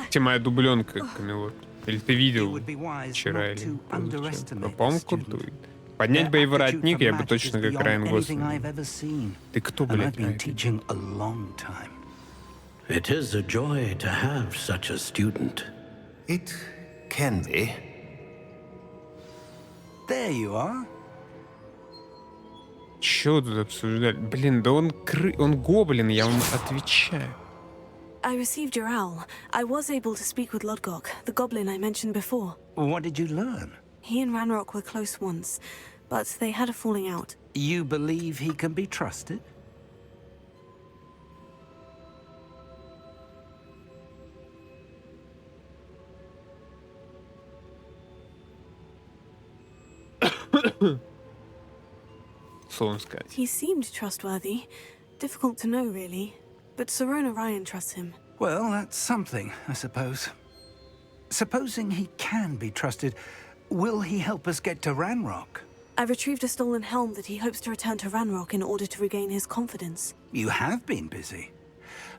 Ты моя дубленка, Камелот. Или ты видел вчера или позавчера? По-моему, крутой. Поднять боевой воротник я бы точно как Райан Гослинг. Ты кто, блядь? It is a joy to have such a student. It can be. There you are. Чё тут обсуждали? Блин, да он он гоблин, я вам отвечаю. I received your owl. I was able to speak with Lodgok, the goblin I mentioned before. What did you learn? He and Ranrock were close once, but they had a falling out. You believe he can be trusted? Словом сказать. He seemed trustworthy. Difficult to know, really. But Sorona Ryan trusts him. Well, that's something, I suppose. Supposing he can be trusted, will he help us get to Ranrock? I retrieved a stolen helm that he hopes to return to Ranrock in order to regain his confidence. You have been busy.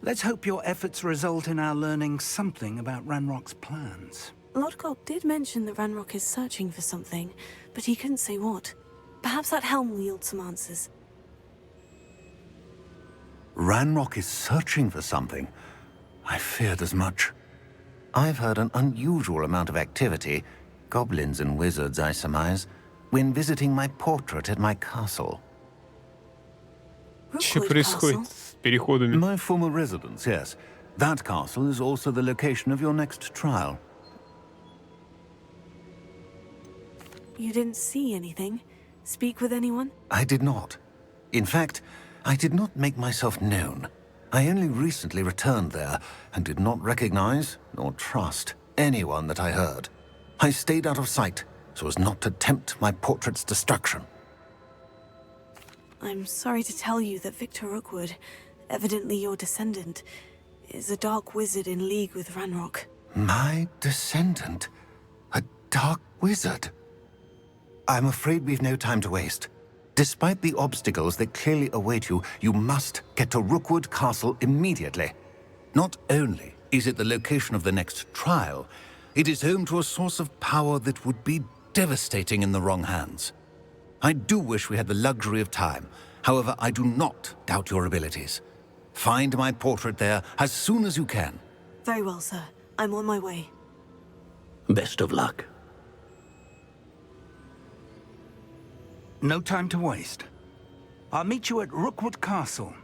Let's hope your efforts result in our learning something about Ranrock's plans. Lodgok did mention that Ranrock is searching for something, but he couldn't say what. Perhaps that helm will yield some answers. Ranrock is searching for something. I feared as much. I've heard an unusual amount of activity, goblins and wizards, I surmise, when visiting my portrait at my castle. Что Rookwood происходит Castle? с переходами? My former residence, yes. That castle is also the location of your next trial. You didn't see anything? Speak with anyone? I did not. In fact, I did not make myself known. I only recently returned there and did not recognize nor trust anyone that I heard. I stayed out of sight so as not to tempt my portrait's destruction. I'm sorry to tell you that Victor Rookwood, evidently your descendant, is a dark wizard in league with Ranrock. My descendant? A dark wizard? I'm afraid we've no time to waste. Despite the obstacles that clearly await you, you must get to Rookwood Castle immediately. Not only is it the location of the next trial, it is home to a source of power that would be devastating in the wrong hands. I do wish we had the luxury of time. However, I do not doubt your abilities. Find my portrait there as soon as you can. Very well, sir. I'm on my way. Best of luck. No time to waste. I'll meet you at Rookwood Castle.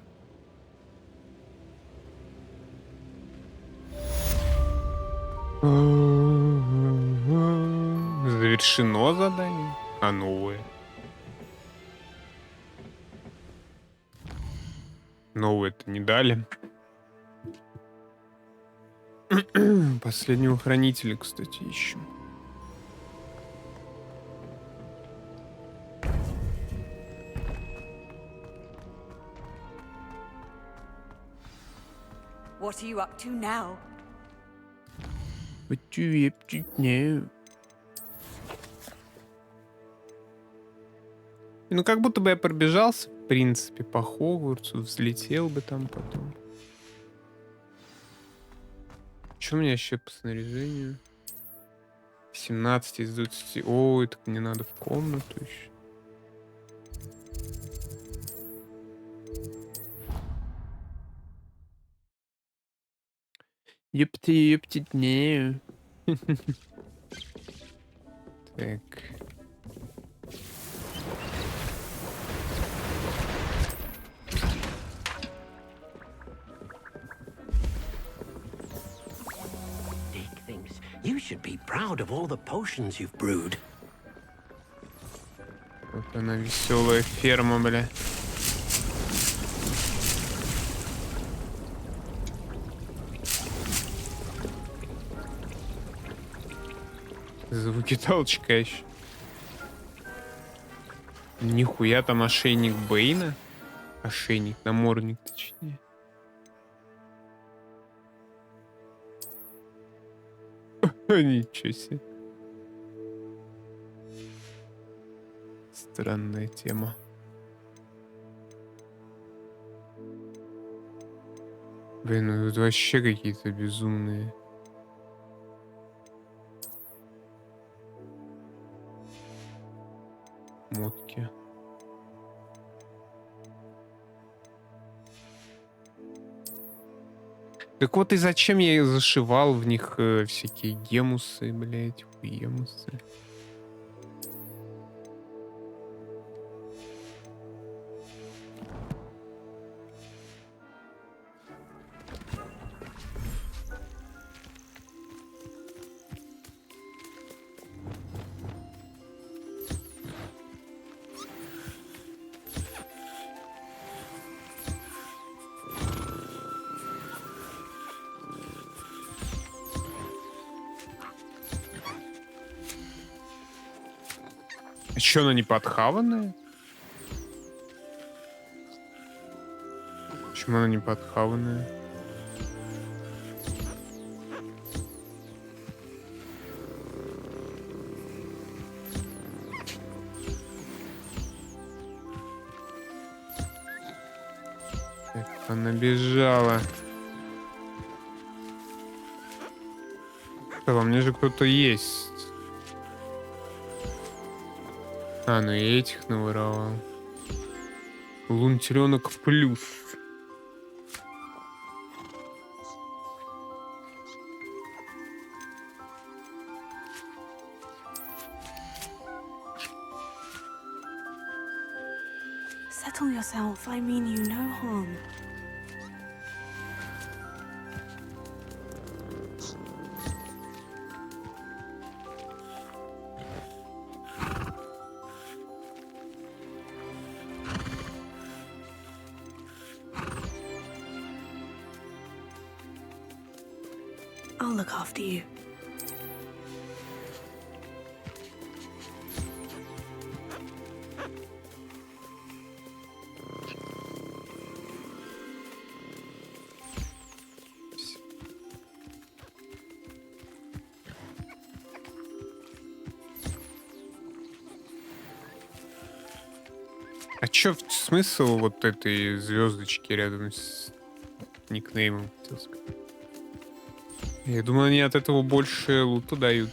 Завершено задание, а новое. Новое-то не дали. Последнего хранителя, кстати, ищем. What are you up to now? Ну, как будто бы я пробежался, в принципе, по Хогвартсу, взлетел бы там потом. Что у меня еще по снаряжению? 17 из 20. Ой, так мне надо в комнату еще. Ёпти, не. Так. Dick thinks you should be proud of all the potions you've brewed. Вот она, веселая ферма, бля. Звуки толчка еще. Нихуя там ошейник Бэйна. Ошейник, намордник, точнее. Ничего себе. Странная тема. Блин, ну тут вообще какие-то безумные. Мотки. Так вот и зачем я их зашивал в них всякие гемусы, блять, хуемусы. А чё, она не подхаванная? Почему она не подхаванная? Так, она бежала. Что, во мне же кто-то есть. А, ну и этих наворовал. Лунтенок плюс. Settle yourself. I mean you no harm. I'll look after you. А чё смысл вот этой звездочки рядом с никнеймом, хотел сказать? Я думаю, они от этого больше лута дают.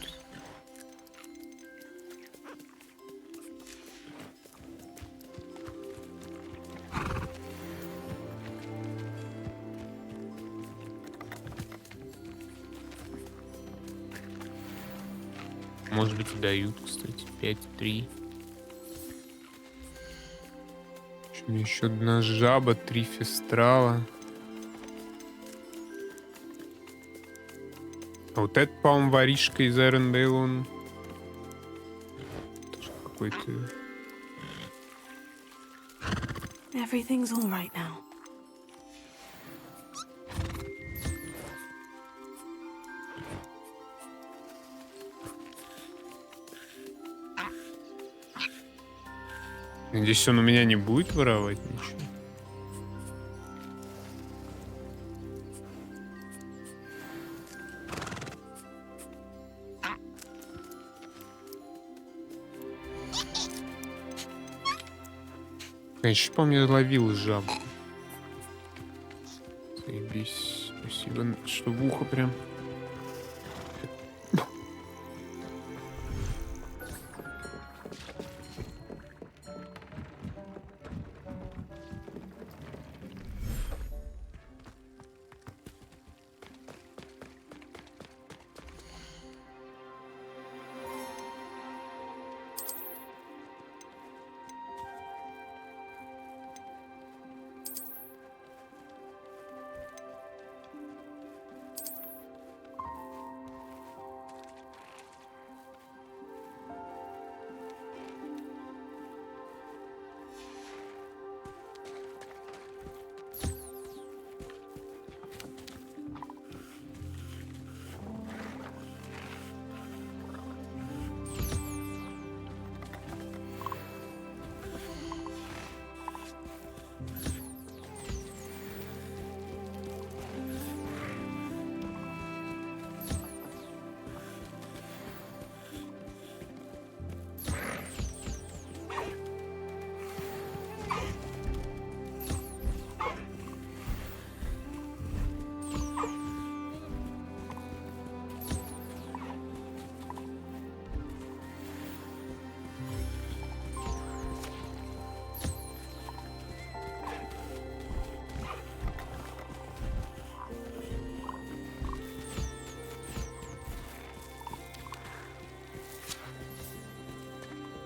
Может быть, и дают, кстати. 5-3. Еще одна жаба, 3 фестрала. А вот этот, по-моему, воришка из Эрендейл, он тоже какой-то... Everything's all right now. Надеюсь, он у меня не будет воровать ничего. Я еще помню, я ловил жабу. Заебись. Спасибо, что в ухо прям.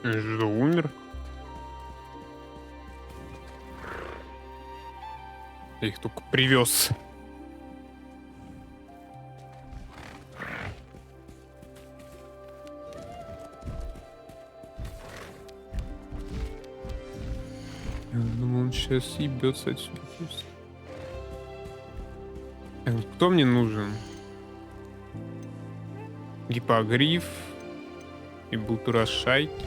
Он что, умер? Я их только привез. Я думал, он сейчас ебется отсюда просто. Кто мне нужен? Гиппогриф и бултура шайки.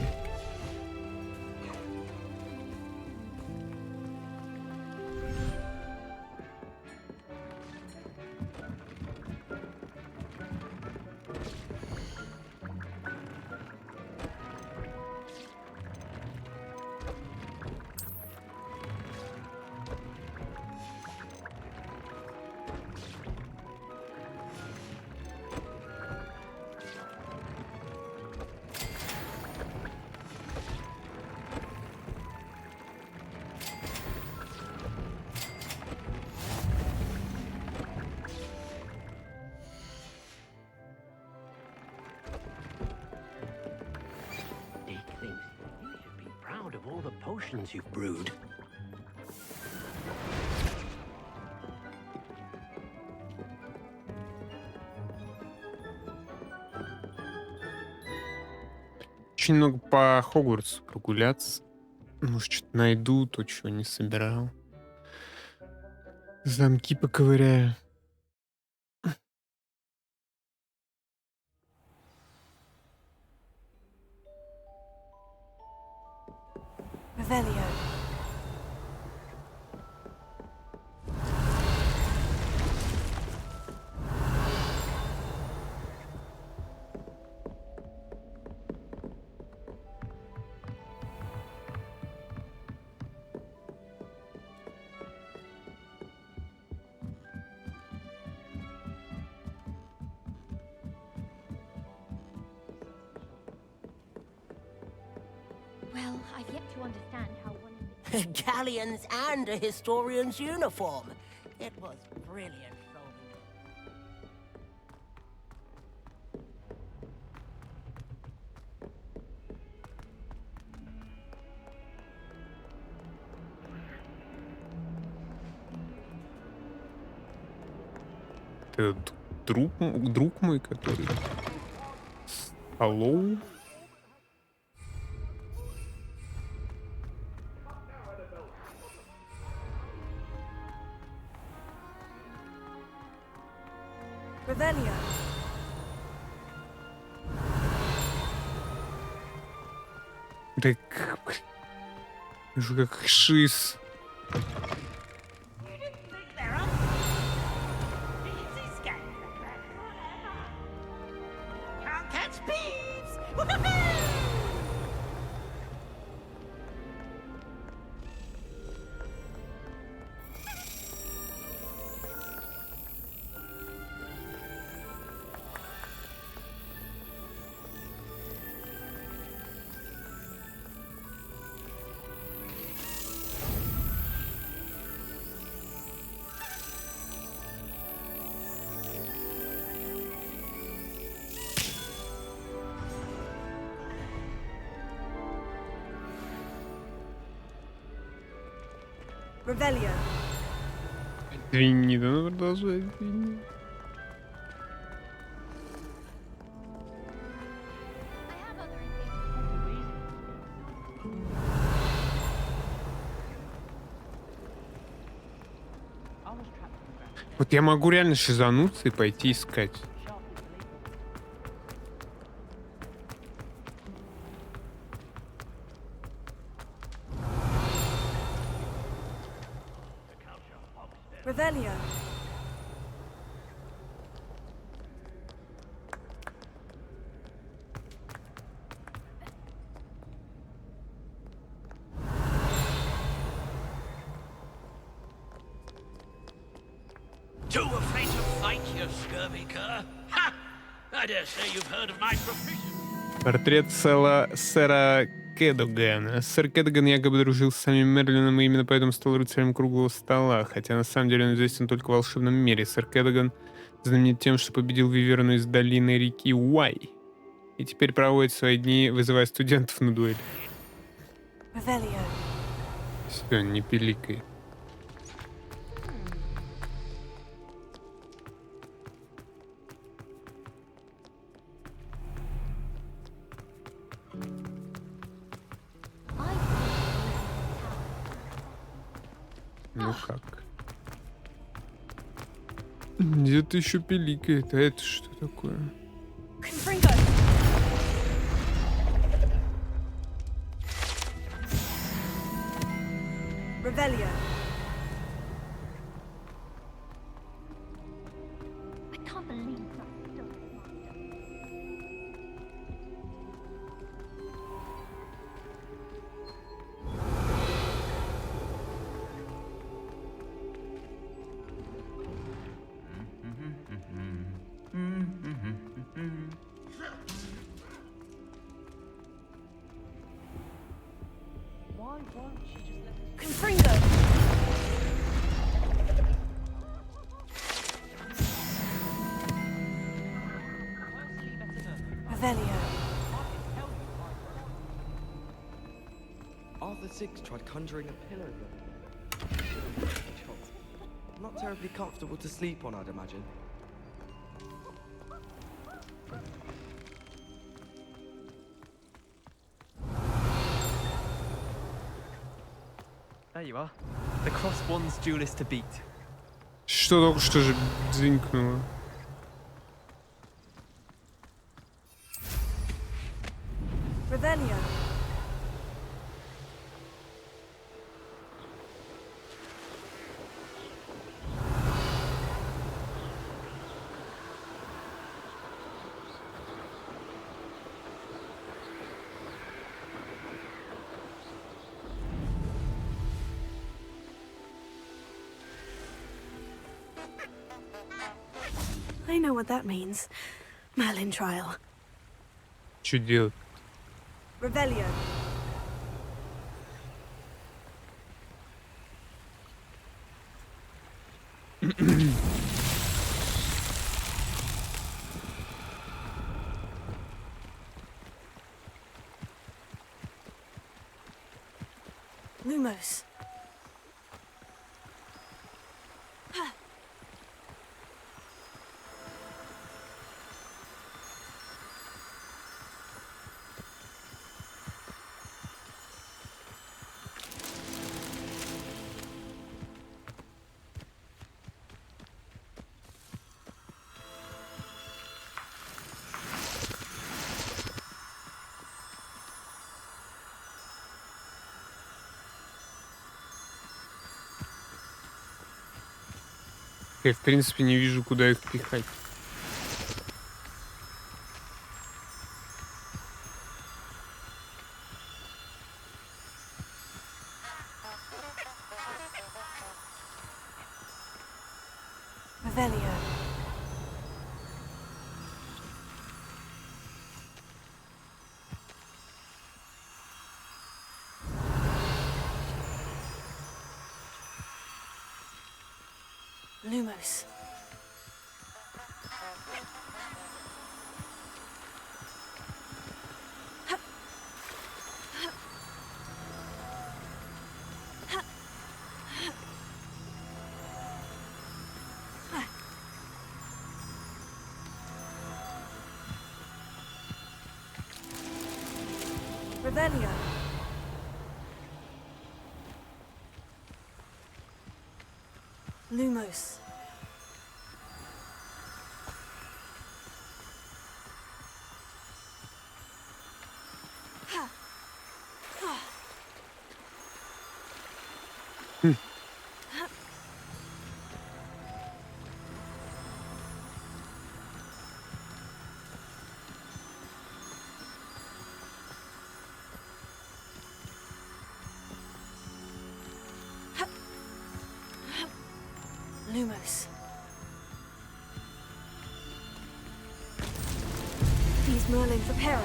Dick thinks you should be proud of all the potions you've brewed. Очень много по Хогвартсу прогуляться. Может, что-то найду, то, чего не собирал. Замки поковыряю. Revelio. Well, I've yet to understand how one of the Galleons and a historian's uniform. It was brilliant solving it. Это друг мой, который... Алло? Revelio. Так... Уже как шиз. Can't catch thieves! Revelio. Извини, да продолжай, извини. I have other things. Вот я могу реально шизануться и пойти искать. Revelio. Too afraid to fight, you scurvy cur? Ha! I dare say you've heard of my profession. Портрет сэра Кэдогана. Сэр Кэдоган якобы дружил с самим Мерлином и именно поэтому стал рыцарем круглого стола, хотя на самом деле он известен только в волшебном мире. Сэр Кэдоган знаменит тем, что победил Виверну из долины реки Уай. И теперь проводит свои дни, вызывая студентов на дуэль. Revelio. Все, не пиликай. Ну как? Где-то еще пиликает. А это что такое? Confringo. Revelio. I can't believe that's still his master. Why won't she just let us Confringo. Revelio. Arthur Six tried conjuring a pillow. Not terribly comfortable to sleep on, I'd imagine. There you are. The cross one's duelist to beat. Что только что же дзинькнуло? Revelio. I know what that means. Merlin trial. Что делать? Revelio. Lumos. Я, в принципе, не вижу, куда их пихать. Revelio. Lumos. Revelio. Lumos. Lumos. He's Merlin for Pero.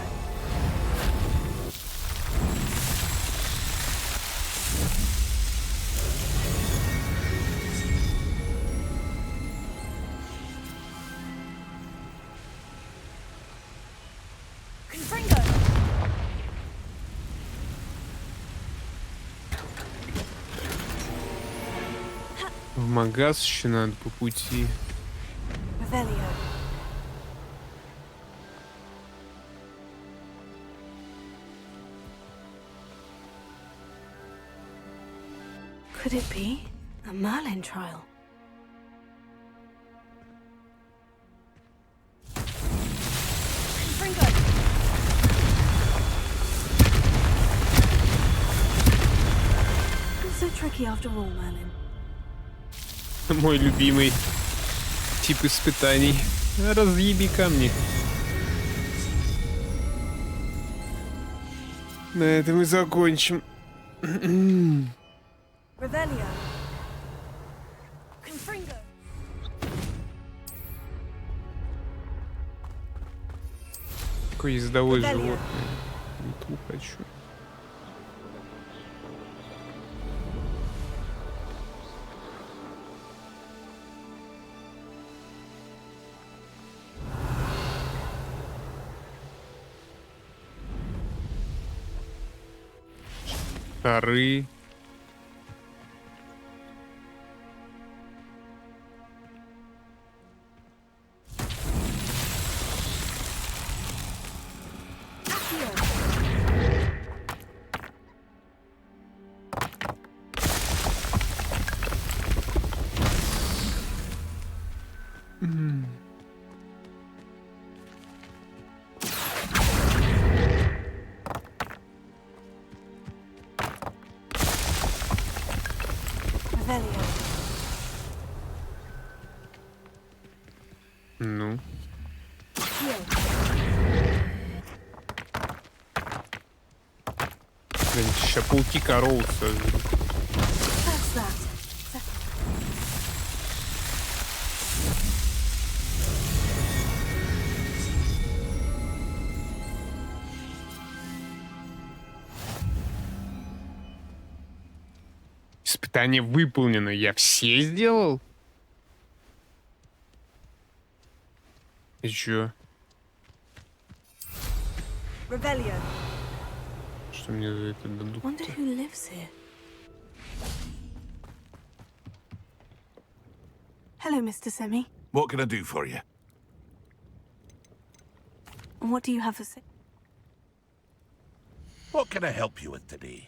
В магаз еще надо по пути. Revelio. Could it be a Merlin trial? Not so tricky after all, Merlin. Мой любимый тип испытаний. Разъеби камни. На этом и закончим. Revelio. Confringo. Какое ездовое животное. Метлу хочу. Шары. Revelio. Ну. Блин, сейчас пауки корову сожрут. That's that. Испытание выполнено. Я все сделал? И чё? Revelio. Что мне за это дадут? Wonder who lives here. Hello, Mr. Semi. What can I do for you? What do you have for sale? What can I help you with today?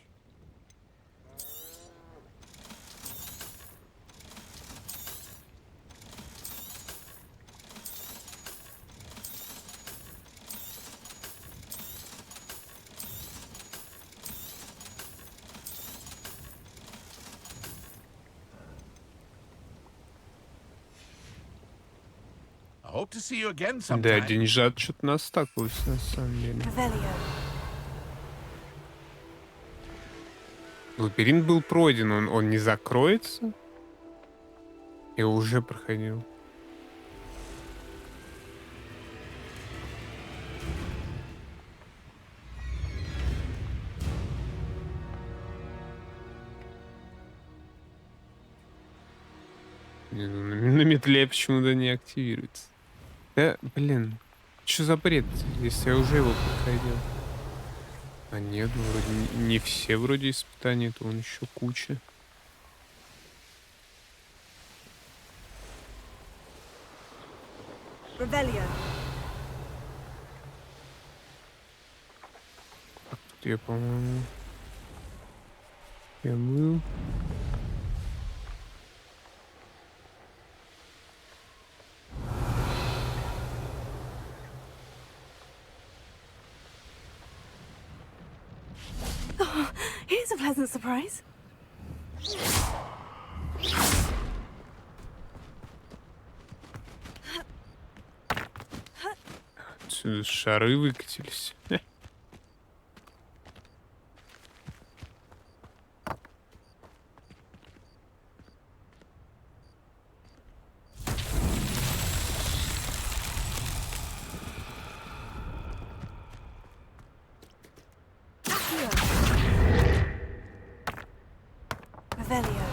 I hope to see you again Да, sometime. деньжат что-то настакалось на самом деле. Revelio. Лабиринт был пройден, он не закроется? Я уже проходил. Не, ну, на метле почему-то не активируется. Да, блин, что за бред, если я уже его проходил? А нет, вроде не все вроде испытания, то он еще куча. Revelio. Так, тут я, по-моему, я был. Here's a pleasant surprise. Отсюда шары выкатились. Revelio.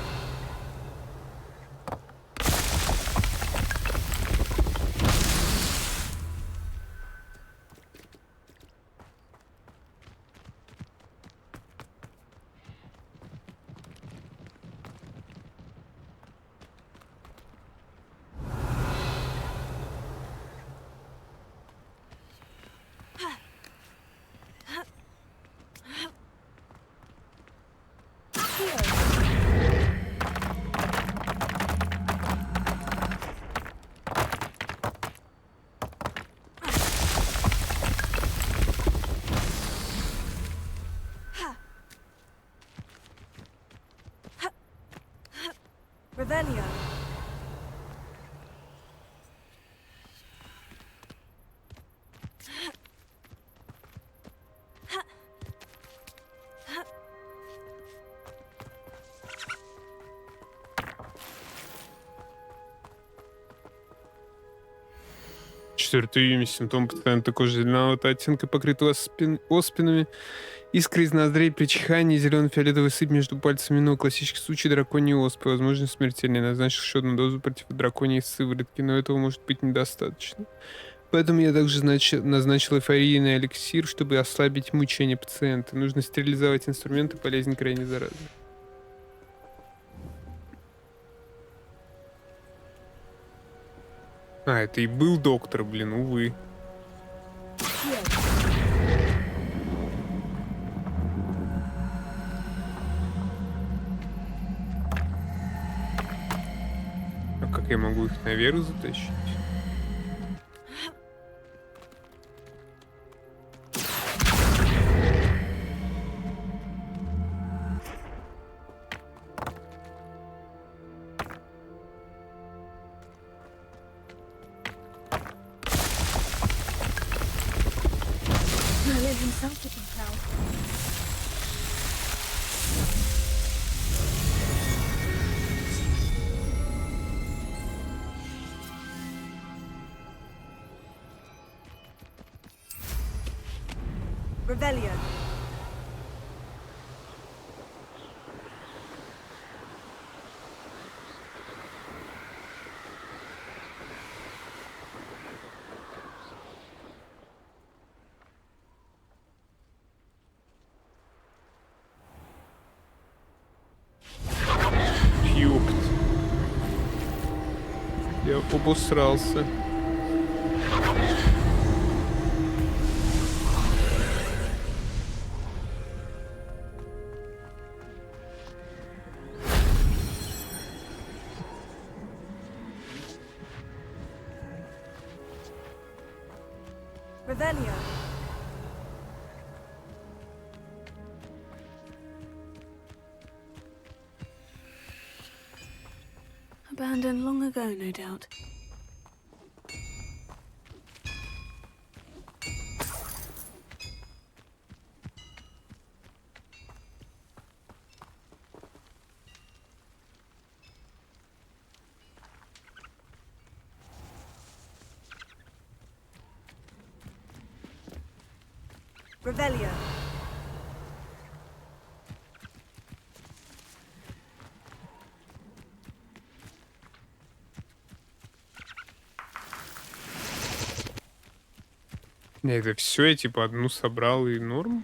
Revelio. Четвертый июня. Симптом пациента кожи зеленоватого оттенка, покрытого оспинами, искры из ноздрей, при чихании, зелено-фиолетовый сыпь между пальцами ног. Классический случай драконьей оспы, возможно, смертельный. Назначил еще одну дозу противодраконьей сыворотки, но этого может быть недостаточно. Поэтому я также назначил эйфорийный эликсир, чтобы ослабить мучение пациента. Нужно стерилизовать инструменты, болезнь крайне заразна. А, это и был доктор, блин, увы. А как я могу их наверх затащить? himself, you can tell. Revelio. Ёпт. Я обосрался. Revelio. Abandoned long ago, no doubt. Revelio. Это все, я типа одну собрал и норм.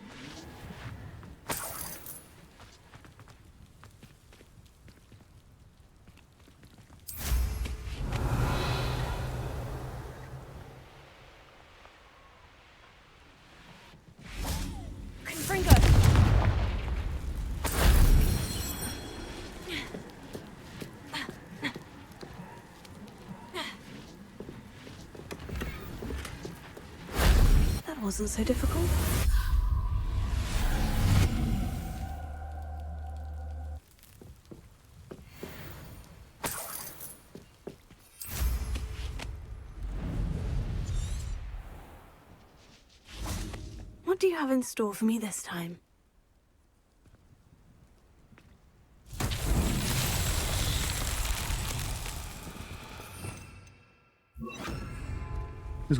That wasn't so difficult. What do you have in store for me this time?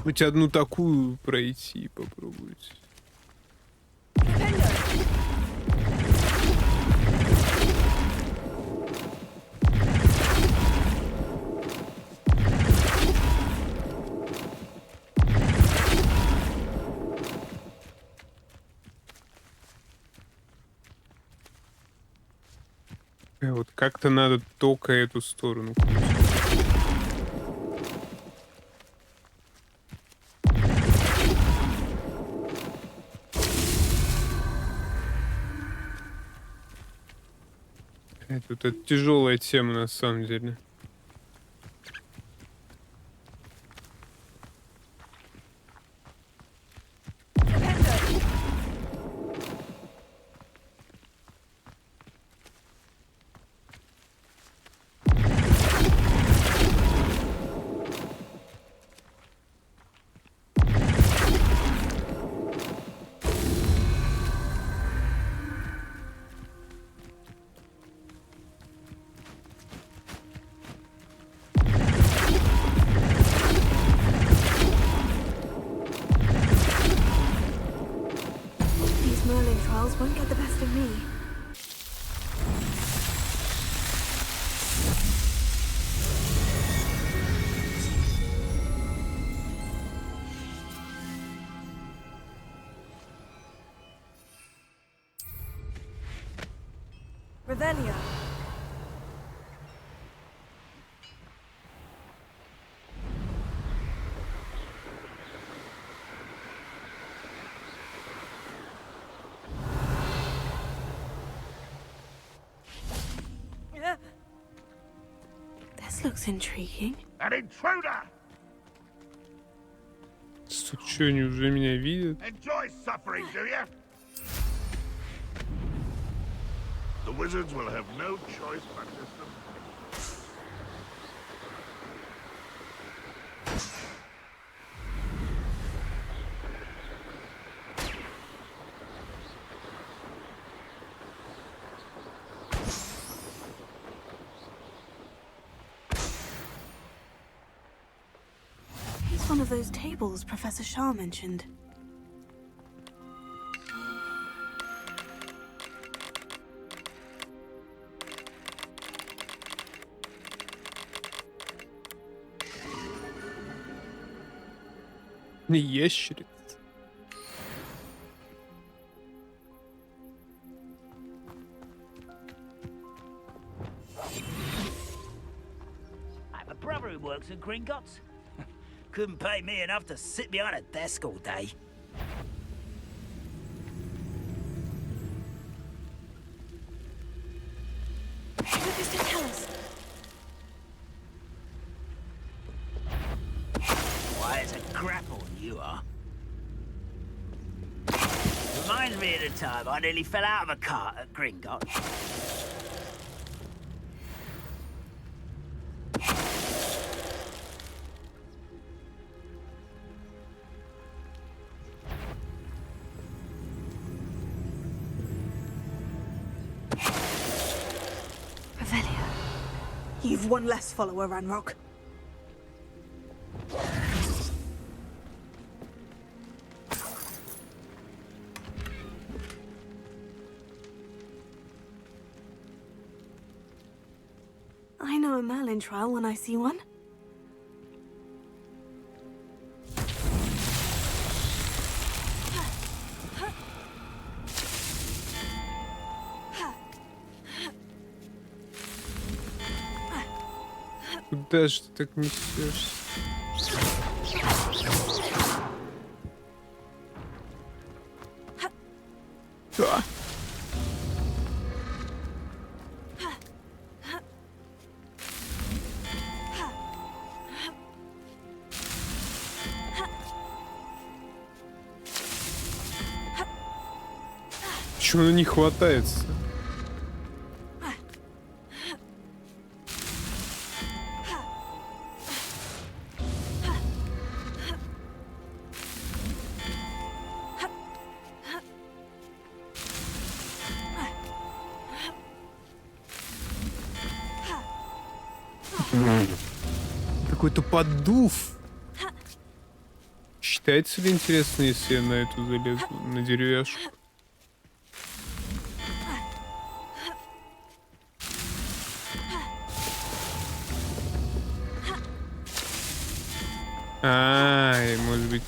Хоть одну такую пройти попробовать. Вот как-то надо только эту сторону. Это тяжелая тема на самом деле. Revelio. This looks intriguing. An intruder! Тут что, они уже меня видят? Enjoy suffering, do you? The wizards will have no choice but to submit. It's one of those tables Professor Shah mentioned. Ящерица. I have a brother who works at Gringotts. Couldn't pay me enough to sit behind a desk all day. Mr. Tellis. Why, it's a grapple, you are. Reminds me of the time I nearly fell out of a cart at Gringotts. Revelio. You've one less follower, Ranrock. I know a Merlin trial when I see one. Куда же ты так несешься? А! Почему оно не хватается? Какой-то поддув. Считается ли интересно, если я на эту залезу, на деревяшку? И может быть...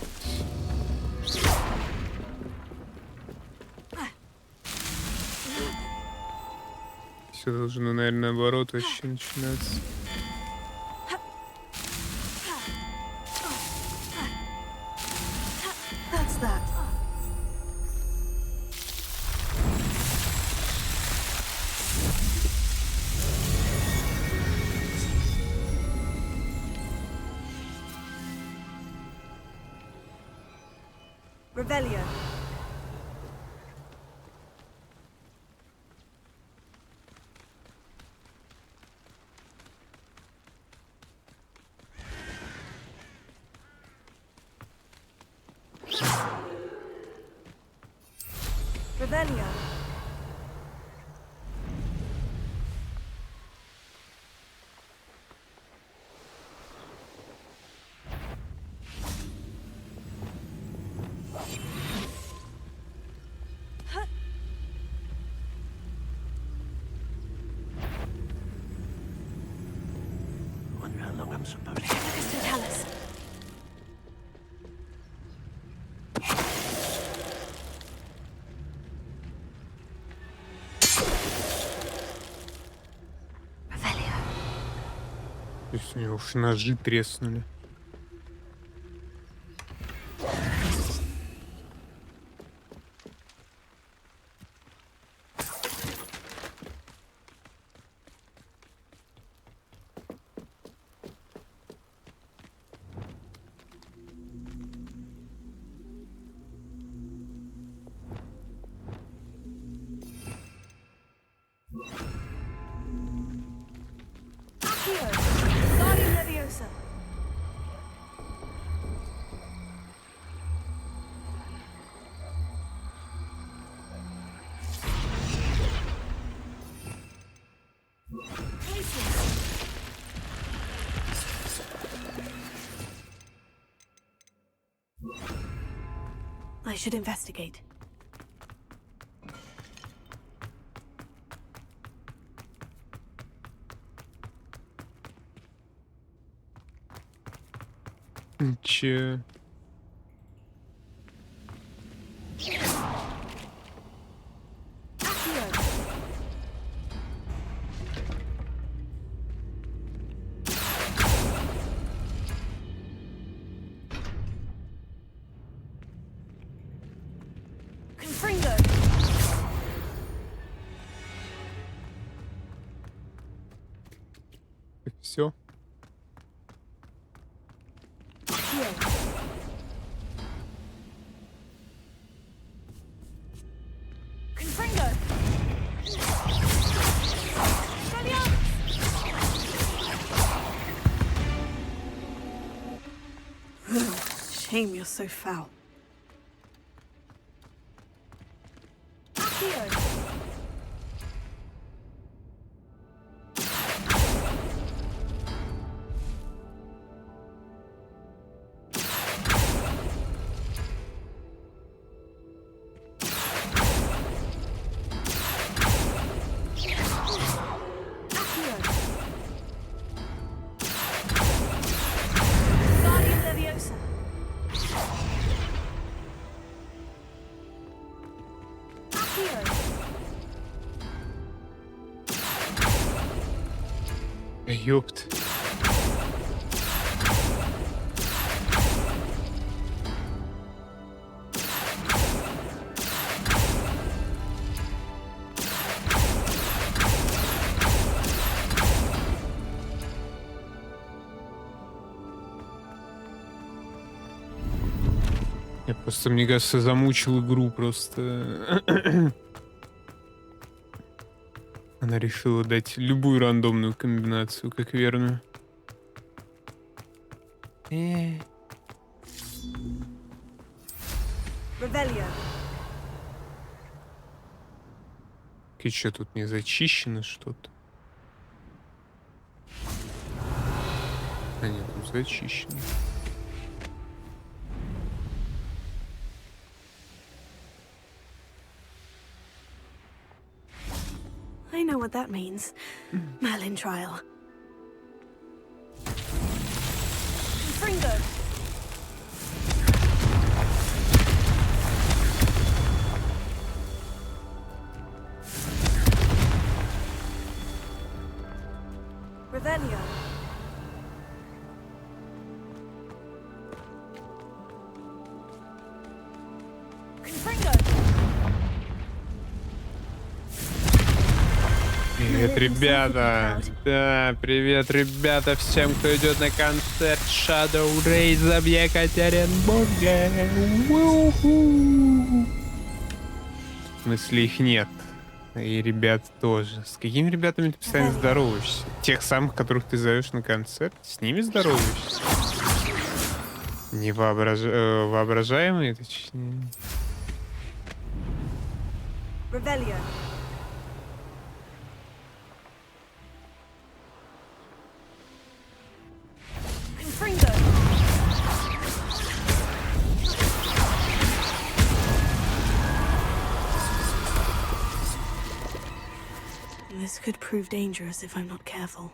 Все должно, наверное, наоборот вообще начинаться. That's that. Revelio. Revelio. Wonder how long I'm supposed to... Mr. Tellis. То есть у него уж ножи треснули. I should investigate. Че? Все. Shame you're so foul. Ёпт. Я просто, мне кажется, замучил игру просто. Она решила дать любую рандомную комбинацию, как верную. И что, тут не зачищено что-то? А нет, тут зачищено. I know what that means. Merlin trial. Fringo. Revelio. Привет, ребята! Да, привет, ребята, всем, кто идет на концерт Shadow Rays в Екатеринбурге. В смысле, их нет. И ребят тоже. С какими ребятами ты постоянно здороваешься? Тех самых, которых ты зовешь на концерт? С ними здороваешься? Воображаемые, точнее. Revelio. This could prove dangerous if I'm not careful.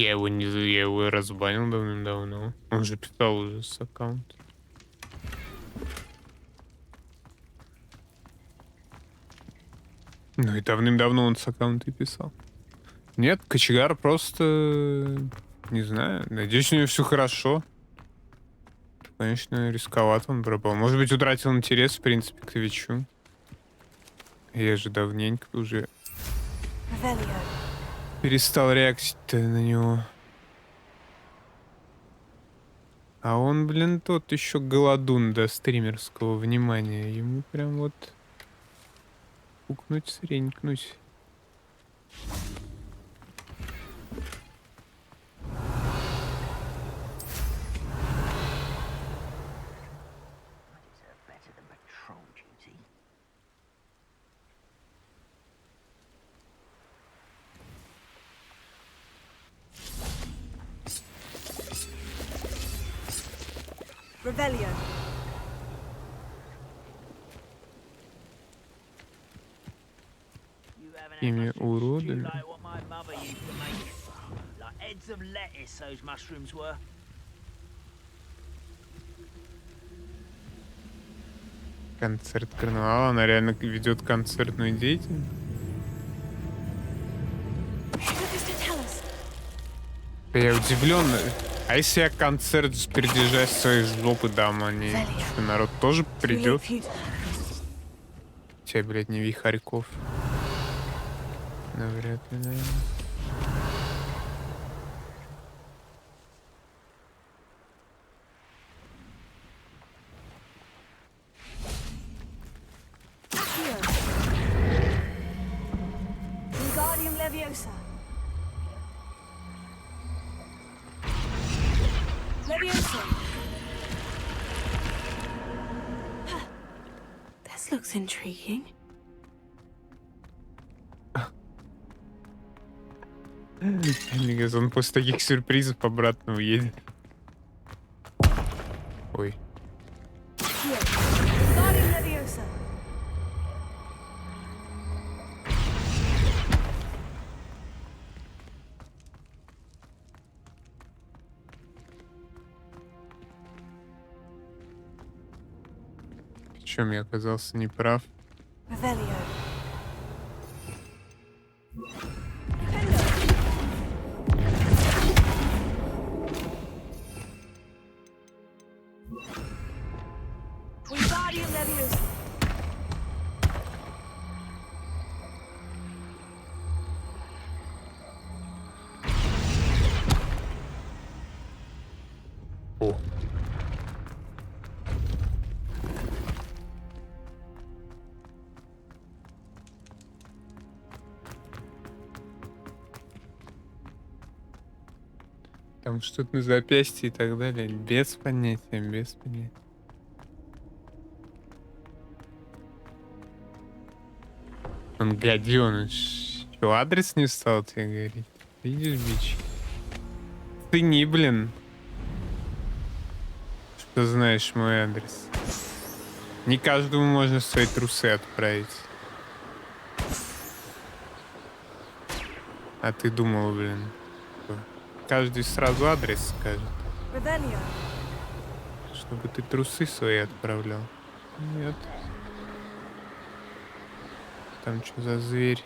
Я его разбанил давным-давно. Он же писал уже с аккаунта. Ну и давным-давно он с аккаунта и писал. Нет, кочегар просто... Не знаю. Надеюсь, у него все хорошо. Конечно, рисковато он пропал. Может быть, утратил интерес, в принципе, к Твичу. Я же давненько уже перестал реакцию-то на него. А он, блин, тот еще голодун до стримерского внимания. Ему прям вот пукнуть, сренькнуть. Revelio. Какими уродами. Like what my mother used to make. Like heads of lettuce, those mushrooms were. Концерт карнавала. Она реально ведет концертную деятельность. Я удивлен. А если я концерт передержать своей жопы дам, они... Что, народ тоже придет? Тебя, блядь, не вихарьков. Навряд ли, наверное. Wingardium Leviosa. Leviosa. This looks intriguing. Мне кажется, он после таких сюрпризов обратно уедет. Ой. Wingardium Leviosa. Причем я оказался неправ. Revelio. Wingardium Leviosa. О. Там что-то на запястье и так далее. Без понятия, без понятия. Он гаденыш. Что, адрес не стал тебе говорить? Видишь, бич? Ты не, блин. Что знаешь мой адрес. Не каждому можно свои трусы отправить. А ты думал, блин, что каждый сразу адрес скажет. Revelio. Чтобы ты трусы свои отправлял. Нет. Там что за зверь?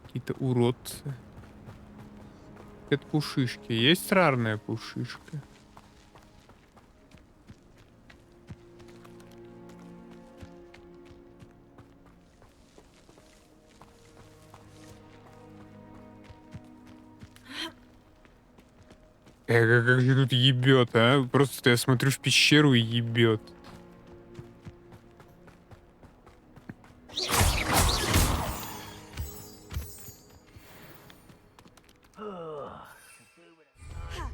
Какие-то уродцы. Это пушишки. Есть рарная пушишка? Как же тут ебет, а? Просто я смотрю в пещеру и ебет.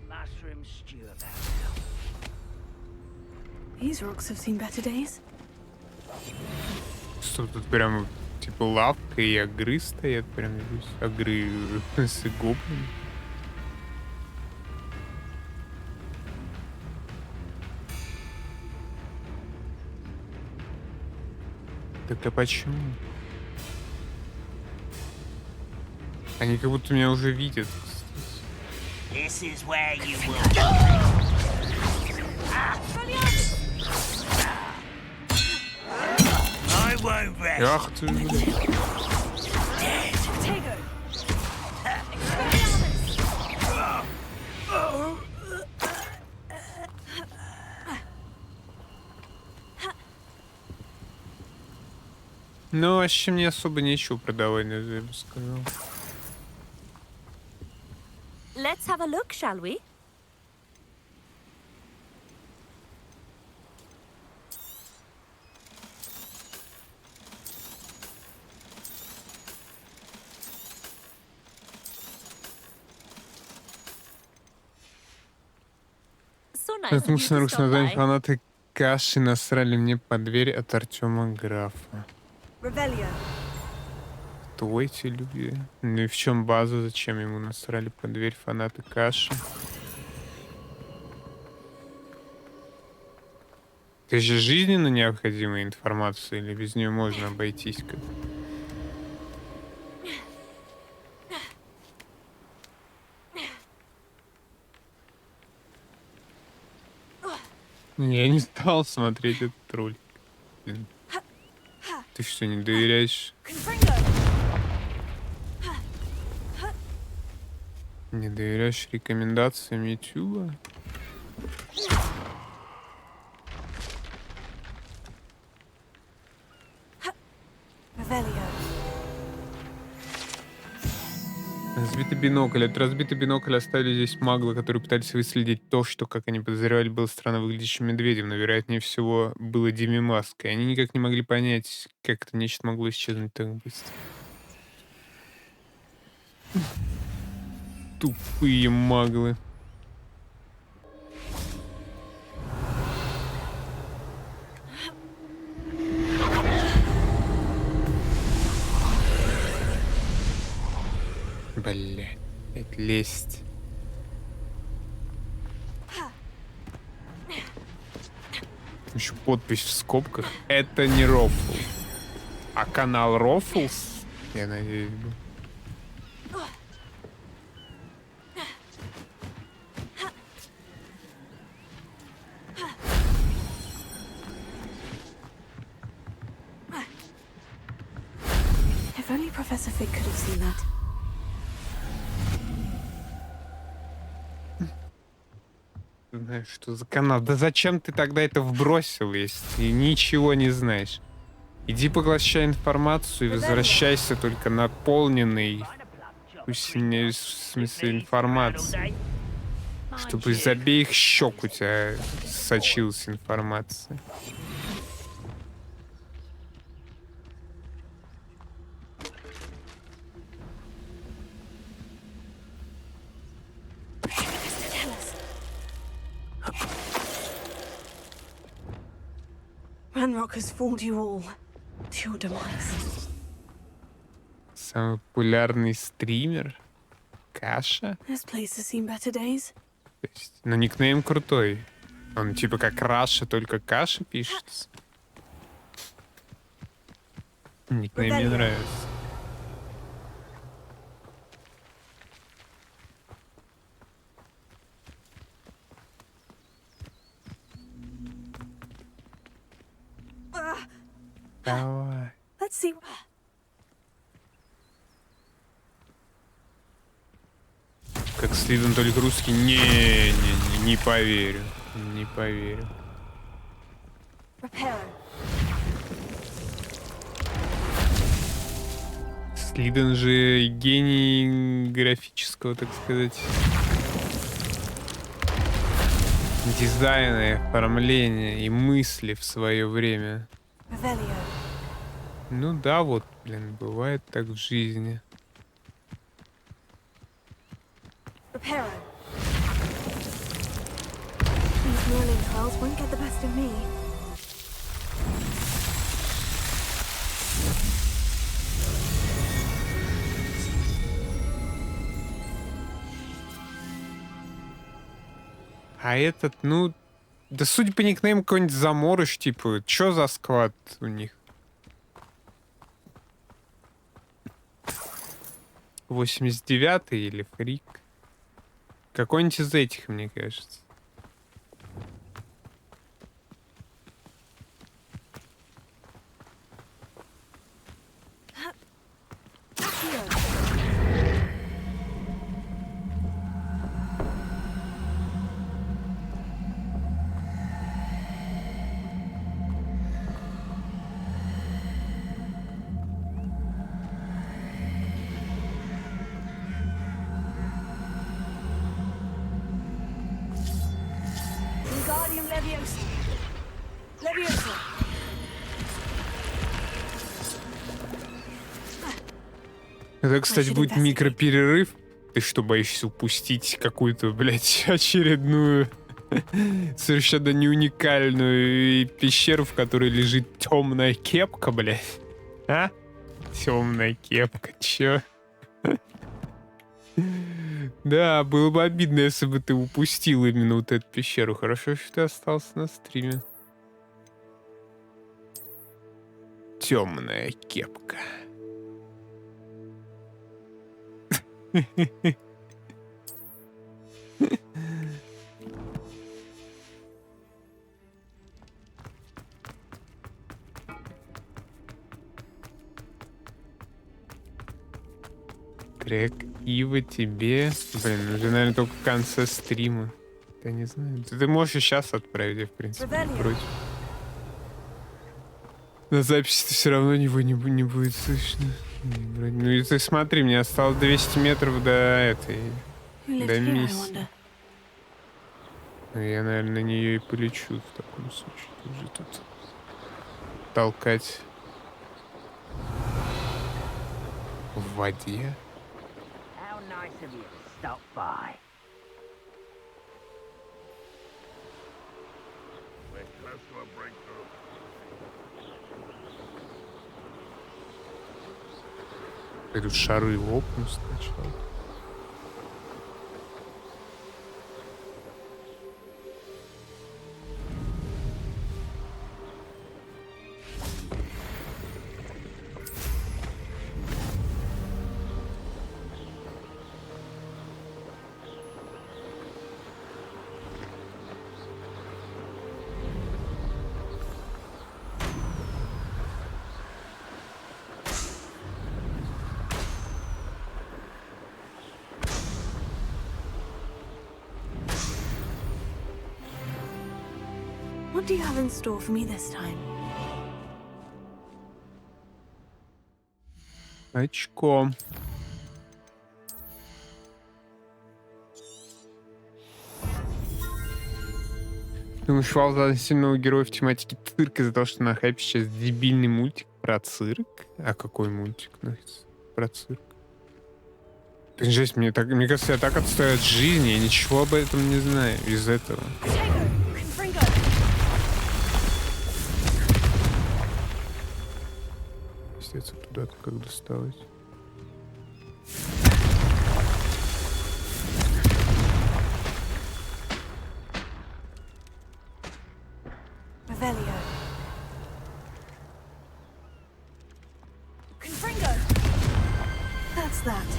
Mushroom stew about. These rocks have seen better days. Что тут прям типа лавка и огры стоят прям здесь. Огры с гоблин. Так а почему? Они как будто меня уже видят. This is where you will. I won't rest. Ах ты, блин. Ну, вообще мне особо нечего продавать, я бы сказал. Let's have a look, shall we? So nice of you Наткнулся на to руку с stop названием by. фанаты каши насрали мне под дверь от Артема Графа. Revelio. Кто эти люди? Ну и в чем база? Зачем ему насрали под дверь фанаты каши? Это же жизненно необходимая информация, или без нее можно обойтись как? Я не стал смотреть этот ролик. Блин. Ты что, не доверяешь? Не доверяешь рекомендациям Ютуба? Revelio. Разбитый бинокль. Этот разбитый бинокль оставили здесь маглы, которые пытались выследить то, что, как они подозревали, было странно выглядящим медведем, но, вероятнее всего, было Дими Маской. Они никак не могли понять, как это нечто могло исчезнуть так быстро. Тупые маглы. Блядь, это лезть. Еще подпись в скобках. Это не Рофл. А канал Рофлс, я надеюсь, был. If only Professor Fig could have seen that. Знаешь, что за канал? Да зачем ты тогда это вбросил, если ты ничего не знаешь? Иди поглощай информацию и возвращайся только наполненный, пусть не в смысле информации, чтобы из обеих щек у тебя сочилась информация. Ranrock has fooled you all to your demise. Самый популярный стример? Каша? This place has seen better days. То есть, но никнейм крутой. Он типа как Раша, только Каша пишется. Никнейм мне нравится. Давай. Let's see. Как Слиден только русский. Не поверю. Не поверю. Слиден же гений графического, так сказать, дизайна, и оформления и мысли в свое время. Revelio. Ну да, вот, блин, бывает так в жизни. Reparo. These Merlin trials won't get the best of me. А этот, ну, да судя по никнейму, какой-нибудь заморыш, типа, чё за склад у них? 89-й или Фрик. Какой-нибудь из этих, мне кажется. Wingardium Leviosa. Leviosa. Это, кстати, будет микроперерыв. Ты что, боишься упустить какую-то, блядь, очередную, совершенно не уникальную пещеру, в которой лежит темная кепка, блядь? А? Темная кепка, чё? Да, было бы обидно, если бы ты упустил именно вот эту пещеру. Хорошо, что ты остался на стриме. Темная кепка. Трек Ива тебе. Блин, уже, наверное, только в конце стрима. Я не знаю. Ты можешь и сейчас отправить, я, в принципе, не против. На записи все равно его не будет слышно. Ну и ты смотри, мне осталось 200 метров до этой... До миссии. Ну, я, наверное, на нее и полечу в таком случае. Уже тут толкать в воде. How nice of you to stop by. We're close to a breakthrough. Пойдут шары лопнут сначала. What do you have in store for me this time? Очко. Думаешь, вал за сильного героя в тематике цирка из-за того, что на хайпе сейчас дебильный мультик про цирк? А какой мультик? Про цирк? Жесть, мне кажется, я так отстаю от жизни, я ничего об этом не знаю из этого. Пиздец, туда-то как доставать?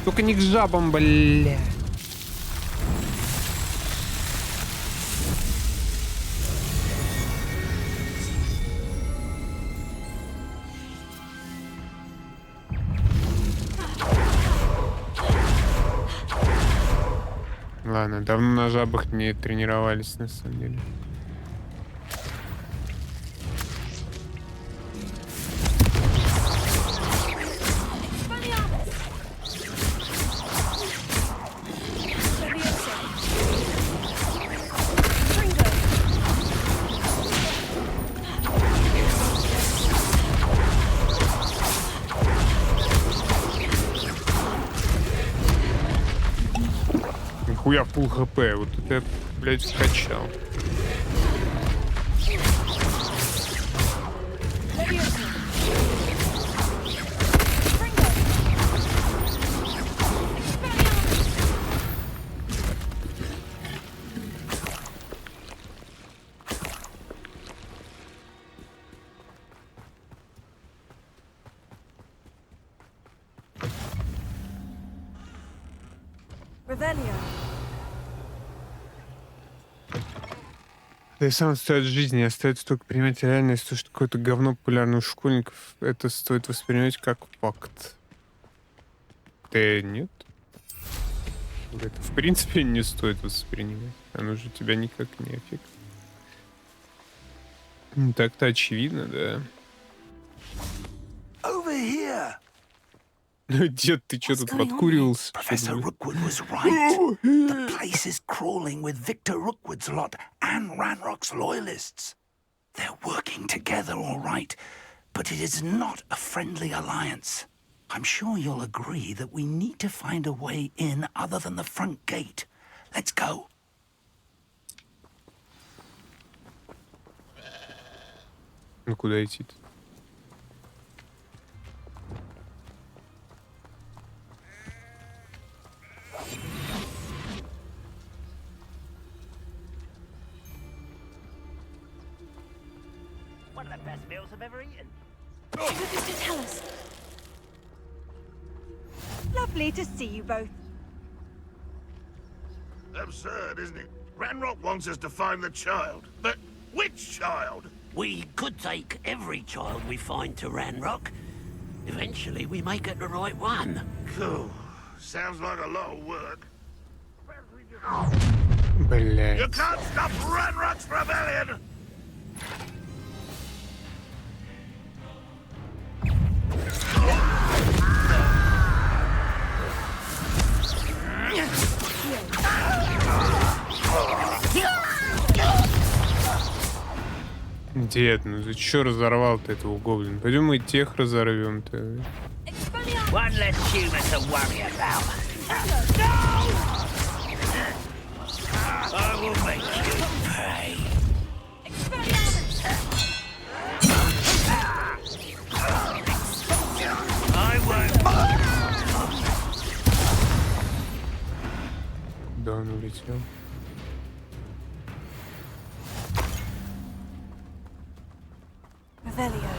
Только не к жабам, бля. Ладно, давно на жабах не тренировались, на самом деле. Хуя фул хп, вот это я, блядь, скачал. Revelio. Да и сам стоит жизни, остается только принимать реальность, то, что какое-то говно популярное у школьников, это стоит воспринимать как факт. Да нет. Это в принципе не стоит воспринимать. Оно же тебя никак не аффектит. Так-то очевидно, да. Over here. Дед, ты что тут подкуривался? Professor Rookwood was right. The place is crawling with Victor Rookwood's lot and Ranrock's loyalists. They're working together, all right, but it is not a friendly alliance. I'm sure you'll agree that we need to find a way in other than the front gate. Let's go. Ну куда идти-то? One of the best meals I've ever eaten. Tell us. Lovely to see you both. Absurd, isn't it? Ranrock wants us to find the child. But which child? We could take every child we find to Ranrock. Eventually, we may get the right one. Cool. Sounds like a lot of work. Блять. You can't stop Ranrock's rebellion! Дед, ну ты чё разорвал-то этого гоблина? Пойдем мы тех разорвем-то. One less human to worry about. I will make you pay. I won't. Да, он улетел. Revelio.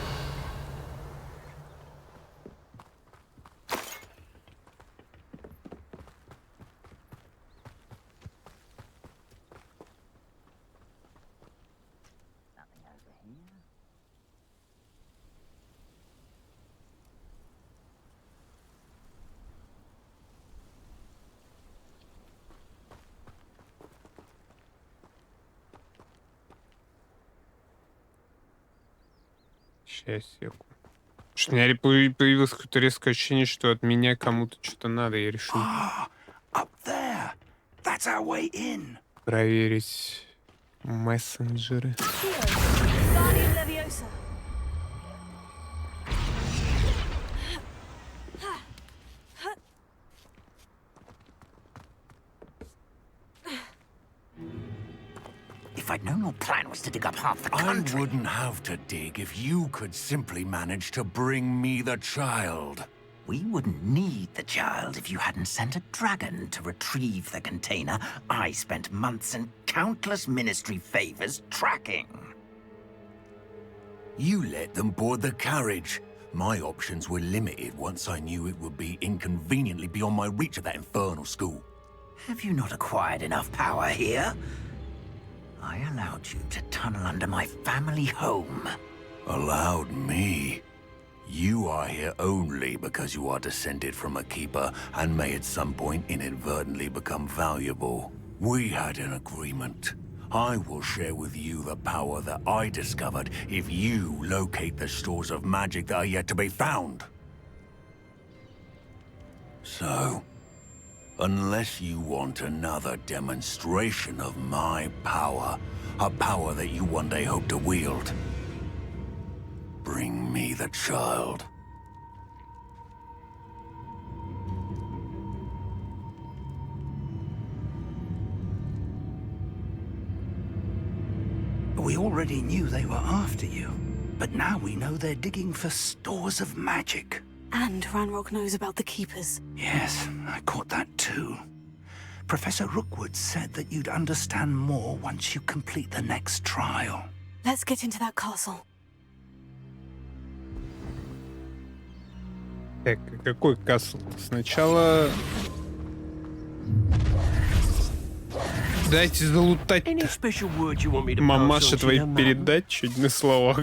Сейчас, секунду. Что у меня появилось какое-то резкое ощущение, что от меня кому-то что-то надо. Я решил Up there. That's our way in. проверить мессенджеры. Guardian Leviosa. If I'd known your plan was to dig up half the country... I wouldn't have to dig if you could simply manage to bring me the child. We wouldn't need the child if you hadn't sent a dragon to retrieve the container I spent months and countless ministry favors tracking. You let them board the carriage. My options were limited once I knew it would be inconveniently beyond my reach at that infernal school. Have you not acquired enough power here? I allowed you to tunnel under my family home. Allowed me? You are here only because you are descended from a keeper and may at some point inadvertently become valuable. We had an agreement. I will share with you the power that I discovered if you locate the stores of magic that are yet to be found. So, unless you want another demonstration of my power, a power that you one day hope to wield, bring me the child. We already knew they were after you, but now we know they're digging for stores of magic. And Ranrock knows about the Keepers. Yes, I caught that too. Professor Rookwood said that you'd understand more once you complete the next trial. Let's get into that castle. Так, какой касл? Сначала Дайте залутать-то. Any special word you want me to pass Мамаша on to твои your mum? передать чуть на словах.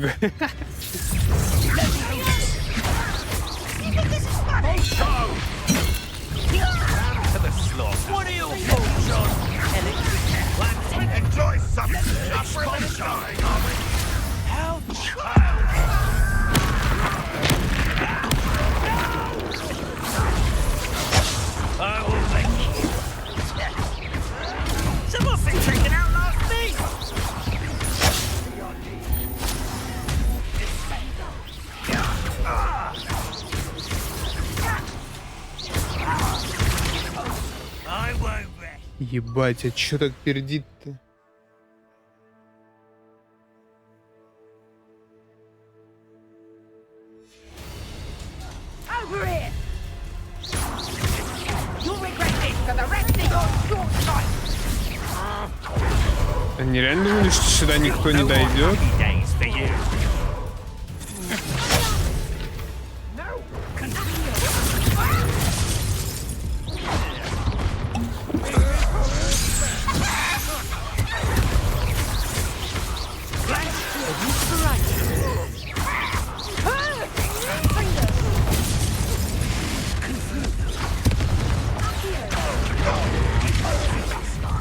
What are you fools on? Enjoy some sunshine. How childish! I will make you. Someone's been taken out last week. I won't rest. Ебать, а чё так пердит-то? Over here! You'll regret this for the rest of your short life! Они реально думали, что сюда никто не дойдет? Days for you.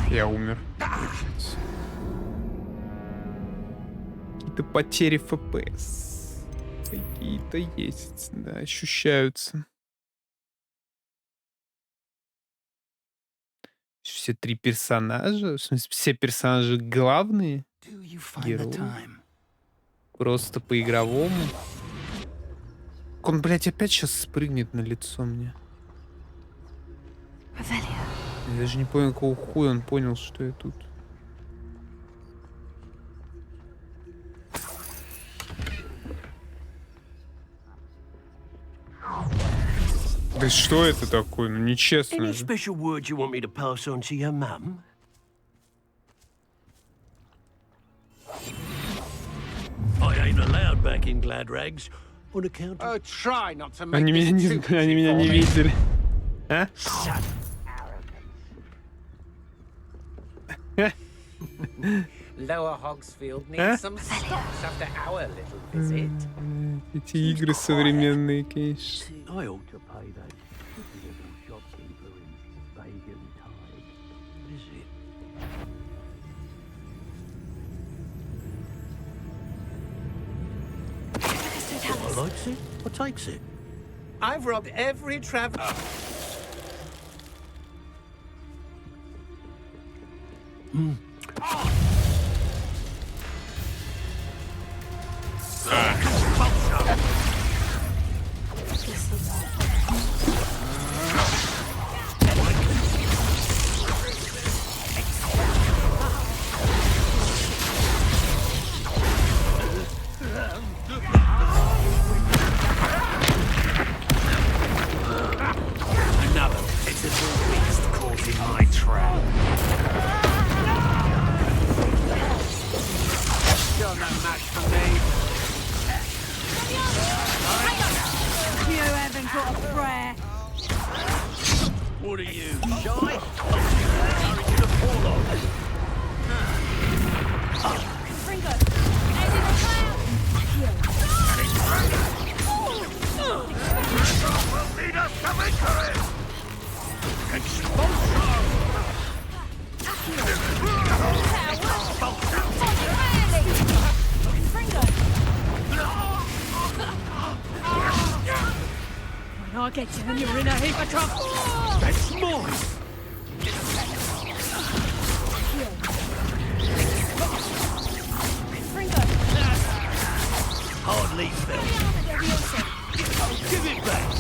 Я умер. Какие-то потери FPS. Какие-то есть, да, ощущаются. Все три персонажа, в смысле, все персонажи главные герои. Просто по-игровому. Он, блядь, опять сейчас спрыгнет на лицо мне. Я даже не понял, какого хуя он понял, что я тут. Да что это такое? Ну нечестно Any же. special word you want me to pass on to your mum? I ain't allowed back in glad rags on account of... Oh, try not to make Они меня this не, too они меня easy не for me. видели. А? Lower Hogsfield needs some stops after our little visit. Эти игры современные, конечно. I ought to pay that little shopkeeper in Bagan Tide. Is it? I likes it. I takes it. I've robbed every traveler. Another pitiful beast caught in my trap. You're no match for me. You haven't got a prayer. What are you, shy? Encourage you to fall off. Ringo, head in the cloud. Lead us to victory! When I get you, you're in a heap of trouble. That's mine. Hardly felt. Give it back.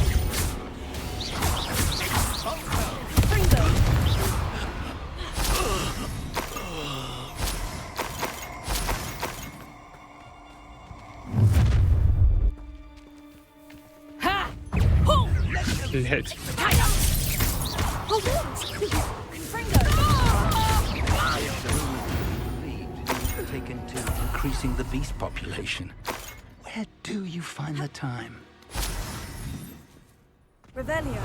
Блять. Taken to increasing the beast population. Where do you find the time? Revelio.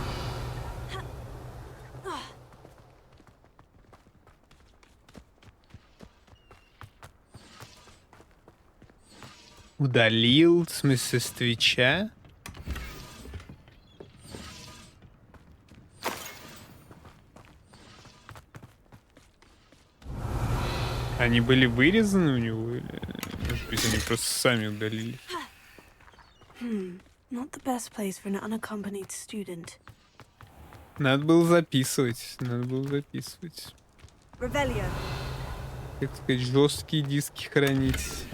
Удалил, в смысле, с Твича? Они были вырезаны у него? Или, может быть, они просто сами удалили? Not the best place for an unaccompanied student. Надо было записывать. Revelio. Так сказать, жесткие диски хранить.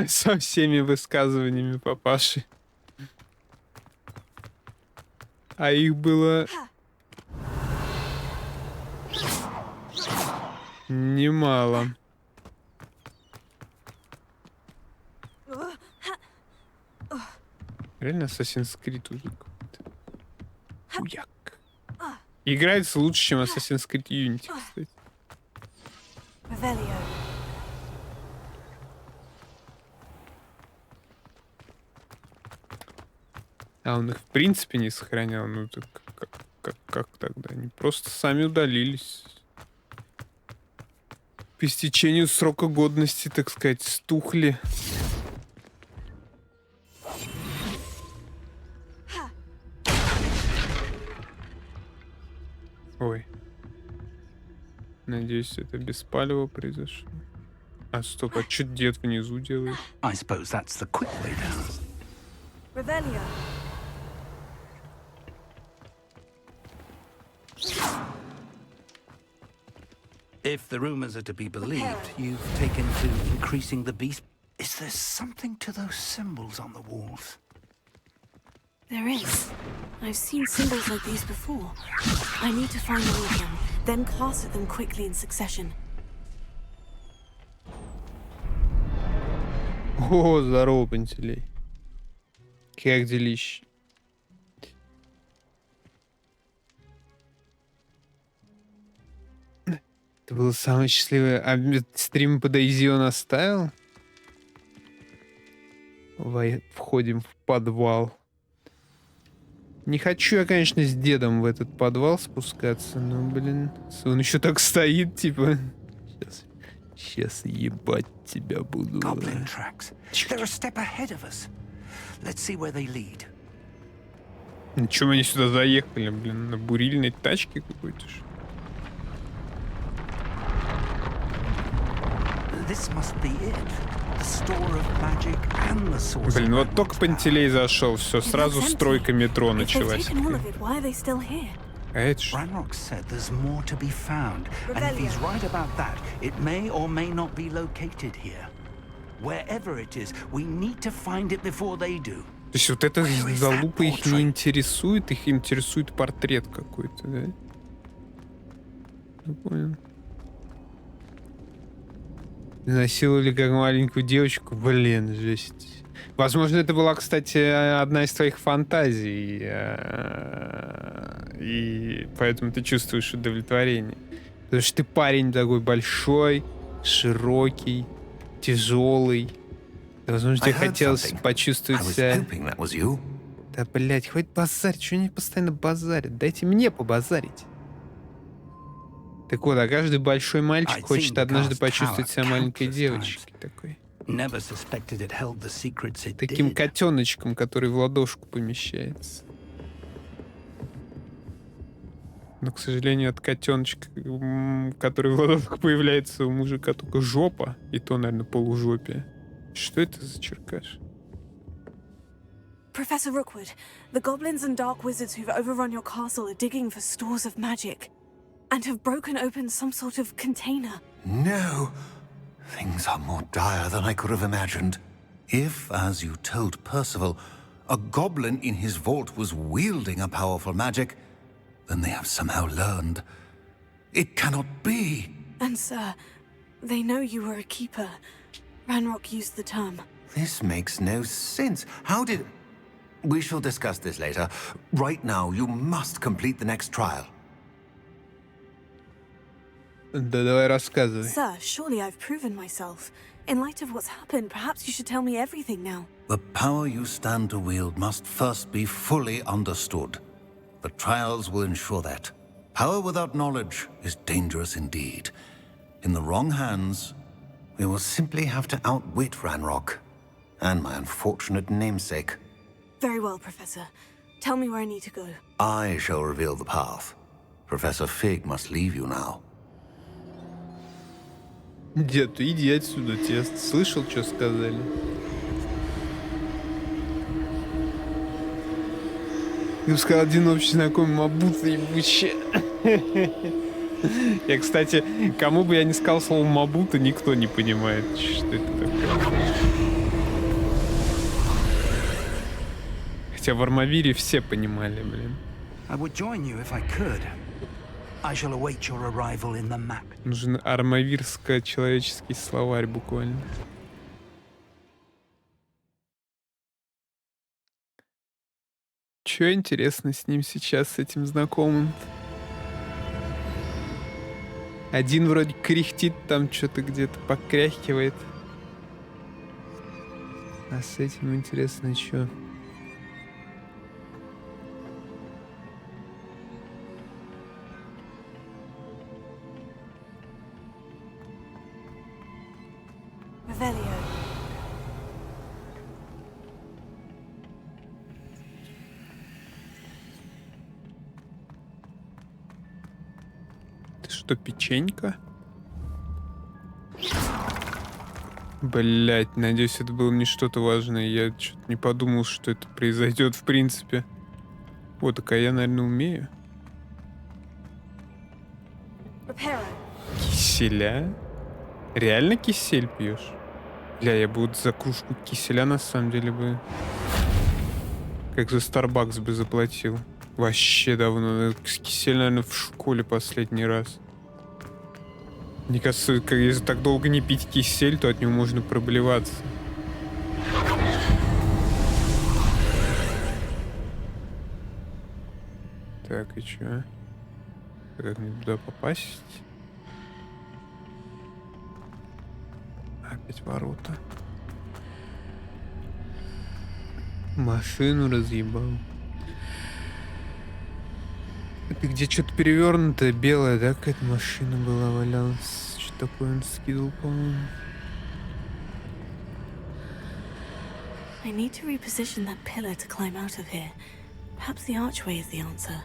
Со всеми высказываниями папаши. А их было... немало. Реально Assassin's Creed уже какой-то. Хуяк. Играется лучше, чем Assassin's Creed Unity, кстати. А он их в принципе не сохранял. Ну так как тогда? Они просто сами удалились. По истечению срока годности, так сказать, стухли. Ой. Надеюсь, это без палева произошло. А стоп, а что дед внизу делает? I suppose that's the quick way down. Revelio. If the rumors are to be believed, you've taken to increasing the beast. Is there something to those symbols on the walls? There is. I've seen symbols like these before. I need to find all of them, then class at them quickly in succession. О, здорово, Пантелей. Как делищ? Это было самое счастливое. А стрим по Дейзи он оставил? Входим в подвал. Не хочу я, конечно, с дедом в этот подвал спускаться, но, блин, он еще так стоит, типа... Сейчас ебать тебя буду. Goblin tracks. They're a step ahead of us. Let's see where they lead. На чем они сюда заехали, блин? На бурильной тачке какой-то ж. This must be it. The store of magic and the source. Блин, вот только Пантелей зашел, все, сразу стройка метро началась. А это ж... Ranrock said there's more to be found, and if he's right about that, it may or may not be located here. Wherever it is, we need to find it before they do. То есть вот эта залупа их не интересует, их интересует портрет какой-то, да? Я понял. Насиловали как маленькую девочку, блин, жесть. Возможно, это была, кстати, одна из твоих фантазий, и поэтому ты чувствуешь удовлетворение. Потому что ты парень такой большой, широкий, тяжелый. Возможно, тебе хотелось почувствовать себя... Да, блядь, хватит базарить, что они постоянно базарят? Дайте мне побазарить. Так вот, а каждый большой мальчик хочет однажды почувствовать себя маленькой девочкой такой. Таким котеночком, который в ладошку помещается. Но, к сожалению, от котеночка, который в ладошку появляется, у мужика только жопа, и то, наверное, полужопие. Что это за черкаш? Professor Rookwood, the goblins and dark wizards who've overrun your castle are digging for stores of magic and have broken open some sort of container. No. Things are more dire than I could have imagined. If, as you told Percival, a goblin in his vault was wielding a powerful magic, then they have somehow learned. It cannot be. And, sir, they know you were a keeper. Ranrock used the term. This makes no sense. How did... We shall discuss this later. Right now, you must complete the next trial. Да давай рассказывай. Sir, surely I've proven myself. In light of what's happened, perhaps you should tell me everything now. The power you stand to wield must first be fully understood. The trials will ensure that. Power without knowledge is dangerous indeed. In the wrong hands, We will simply have to outwit Ranrock and my unfortunate namesake. Very well, Professor. Tell me where I need to go. I shall reveal the path. Professor Fig must leave you now. Дед, иди отсюда, тебе слышал, что сказали? Я бы сказал, один общий знакомый Мабута ебучий. Я, кстати, кому бы я не сказал слово Мабута, никто не понимает, что это такое. Хотя в Армавире все понимали, блин. I would join you if I could. I shall await your arrival in the map. Нужен армавирско-человеческий словарь буквально. Чё интересно с ним сейчас, с этим знакомым? Один вроде кряхтит, там что-то где-то покряхивает. А с этим интересно, чё? Ты что, печенька? Блять, надеюсь, это было не что-то важное. Я что-то не подумал, что это произойдет в принципе. Вот, так а я, наверное, умею. Киселя? Реально кисель пьешь? Бля, я бы вот за кружку киселя на самом деле бы... Как за Starbucks бы заплатил. Вообще давно. Кисель, наверное, в школе последний раз. Мне кажется, если так долго не пить кисель, то от него можно проблеваться. Так, и чё? Как мне туда попасть? Опять ворота. Машину разъебал. Это где что-то перевернутое, белое, да? Какая-то машина была, валялась. Что такое он скидывал, по-моему. I need to reposition that pillar to climb out of here. Perhaps the archway is the answer.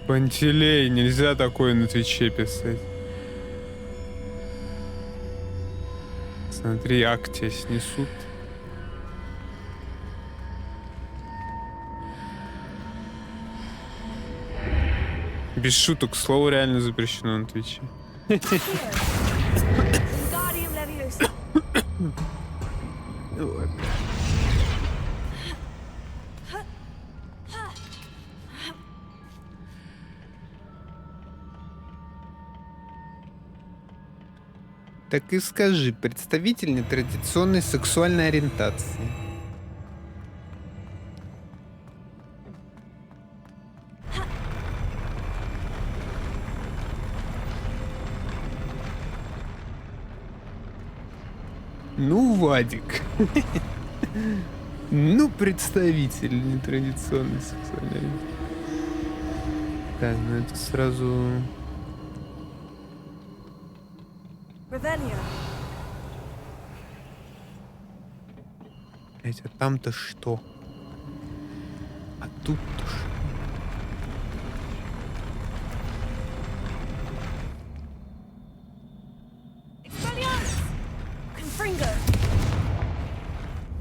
Пантелей, нельзя такое на Твиче писать. Смотри, акте снесут. Без шуток, слово реально запрещено на Твиче. Так и скажи, представитель нетрадиционной сексуальной ориентации. Ну, Вадик. Ну, представитель нетрадиционной сексуальной ориентации. Так, ну это сразу... Блять, а там-то что? А тут-то что?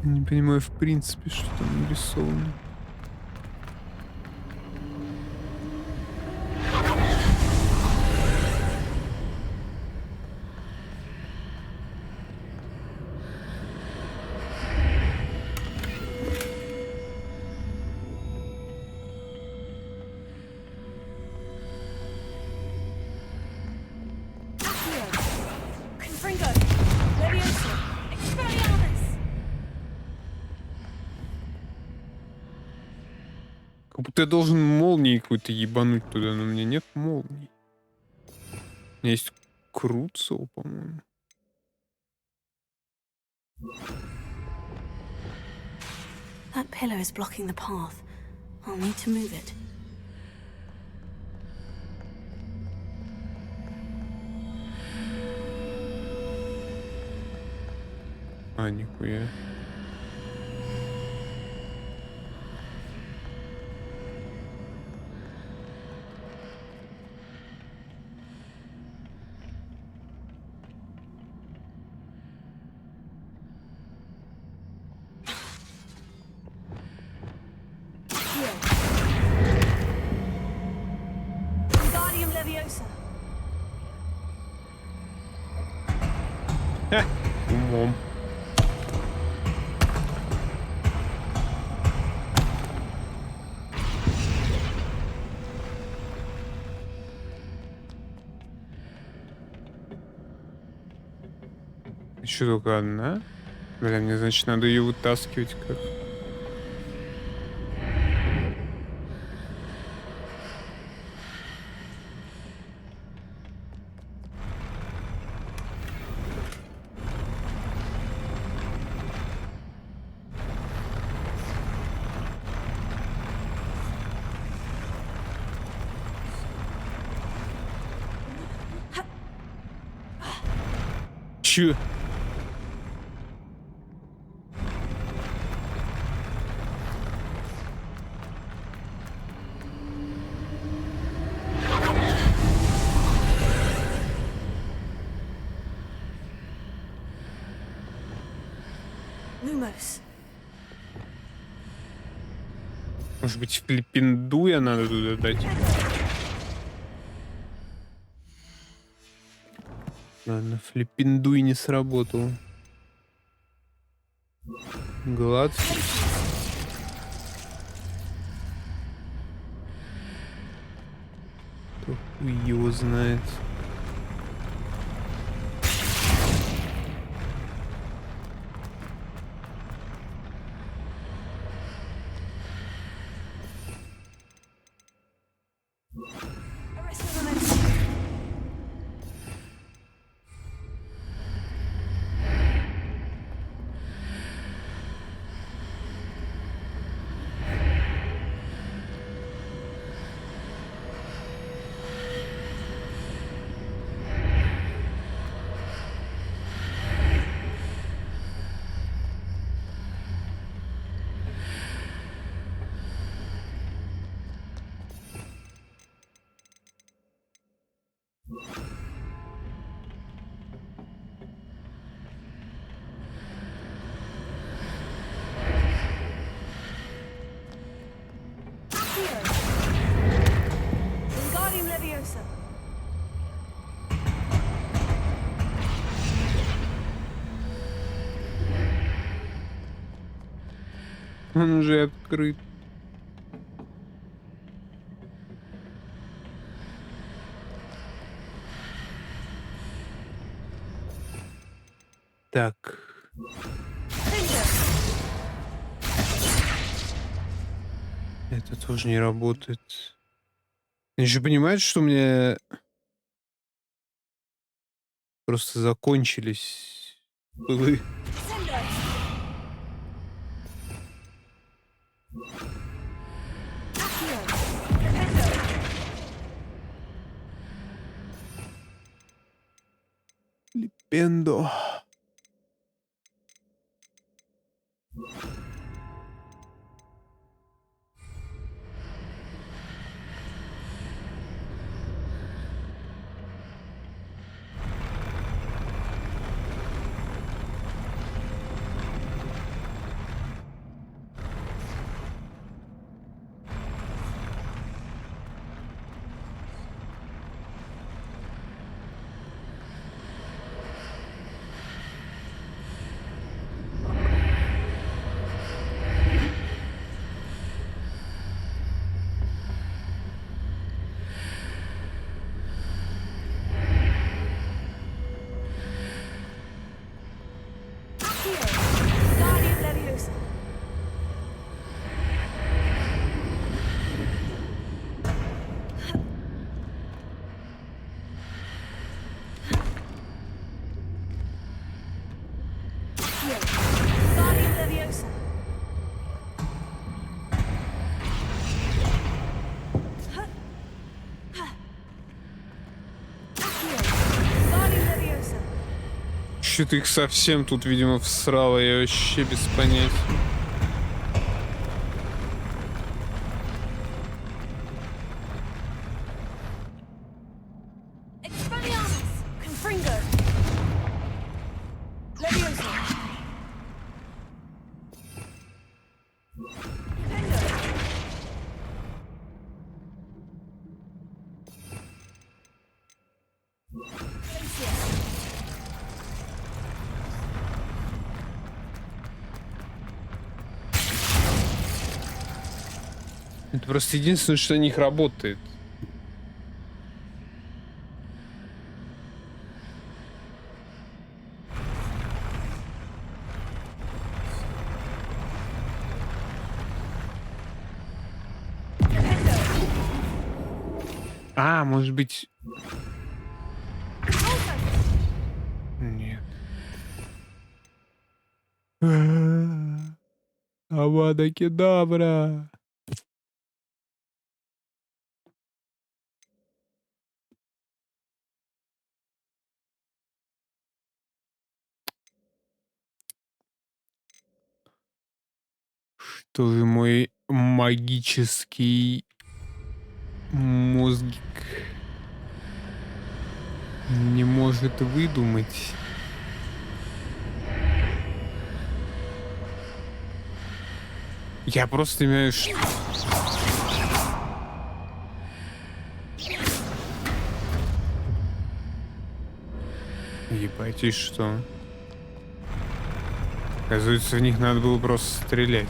Я не понимаю, в принципе, что там нарисовано. Как будто я должен молнией какой-то ебануть туда, но у меня нет молнии. Есть Круцо, по-моему. That pillar is blocking the path. I'll need to move it. А, нихуя. Wingardium Leviosa. Умом. Еще только одна? Бля, мне, значит, надо ее вытаскивать как. Чё? Lumos. Может быть, флиппиндуя надо туда дать? Ладно, флиппиндуй не сработал. Гладкий. Кто хуй его знает. Wingardium Leviosa. Он уже открыт. Так. Это тоже не работает. Они же понимают, что у меня просто закончились пылы. Липендо. Guardian Leviosa. Guardian Leviosa. Что-то их совсем тут, видимо, всрало, я вообще без понятия. Expelliarmus. Confringo. Leviosa. Это просто единственное, что на них работает. А, может быть... Нет. Авада кедавра. Что же мой магический мозгик не может выдумать? Я просто имею что... Ебать, и что? Оказывается, в них надо было просто стрелять.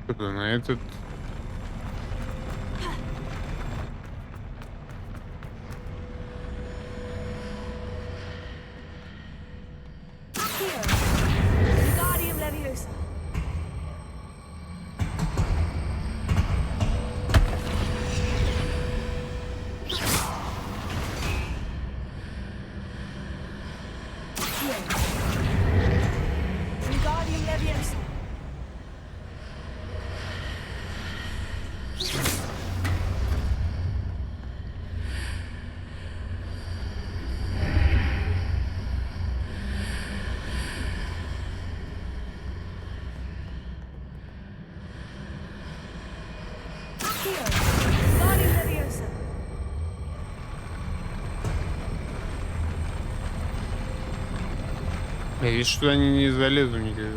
Что-то на этот... Guardian Leviosa. Guardian Leviosa. Guardian Leviosa. Я вижу, что они не залезу никогда.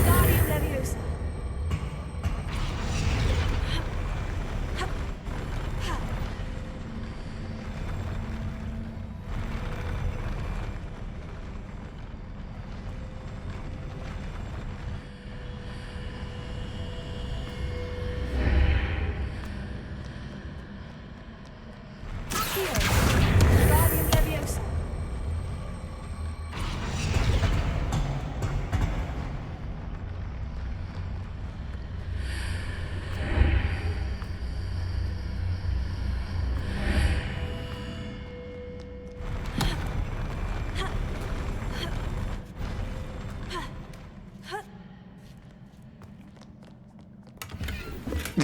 Guardian Leviosa. Guardian Leviosa.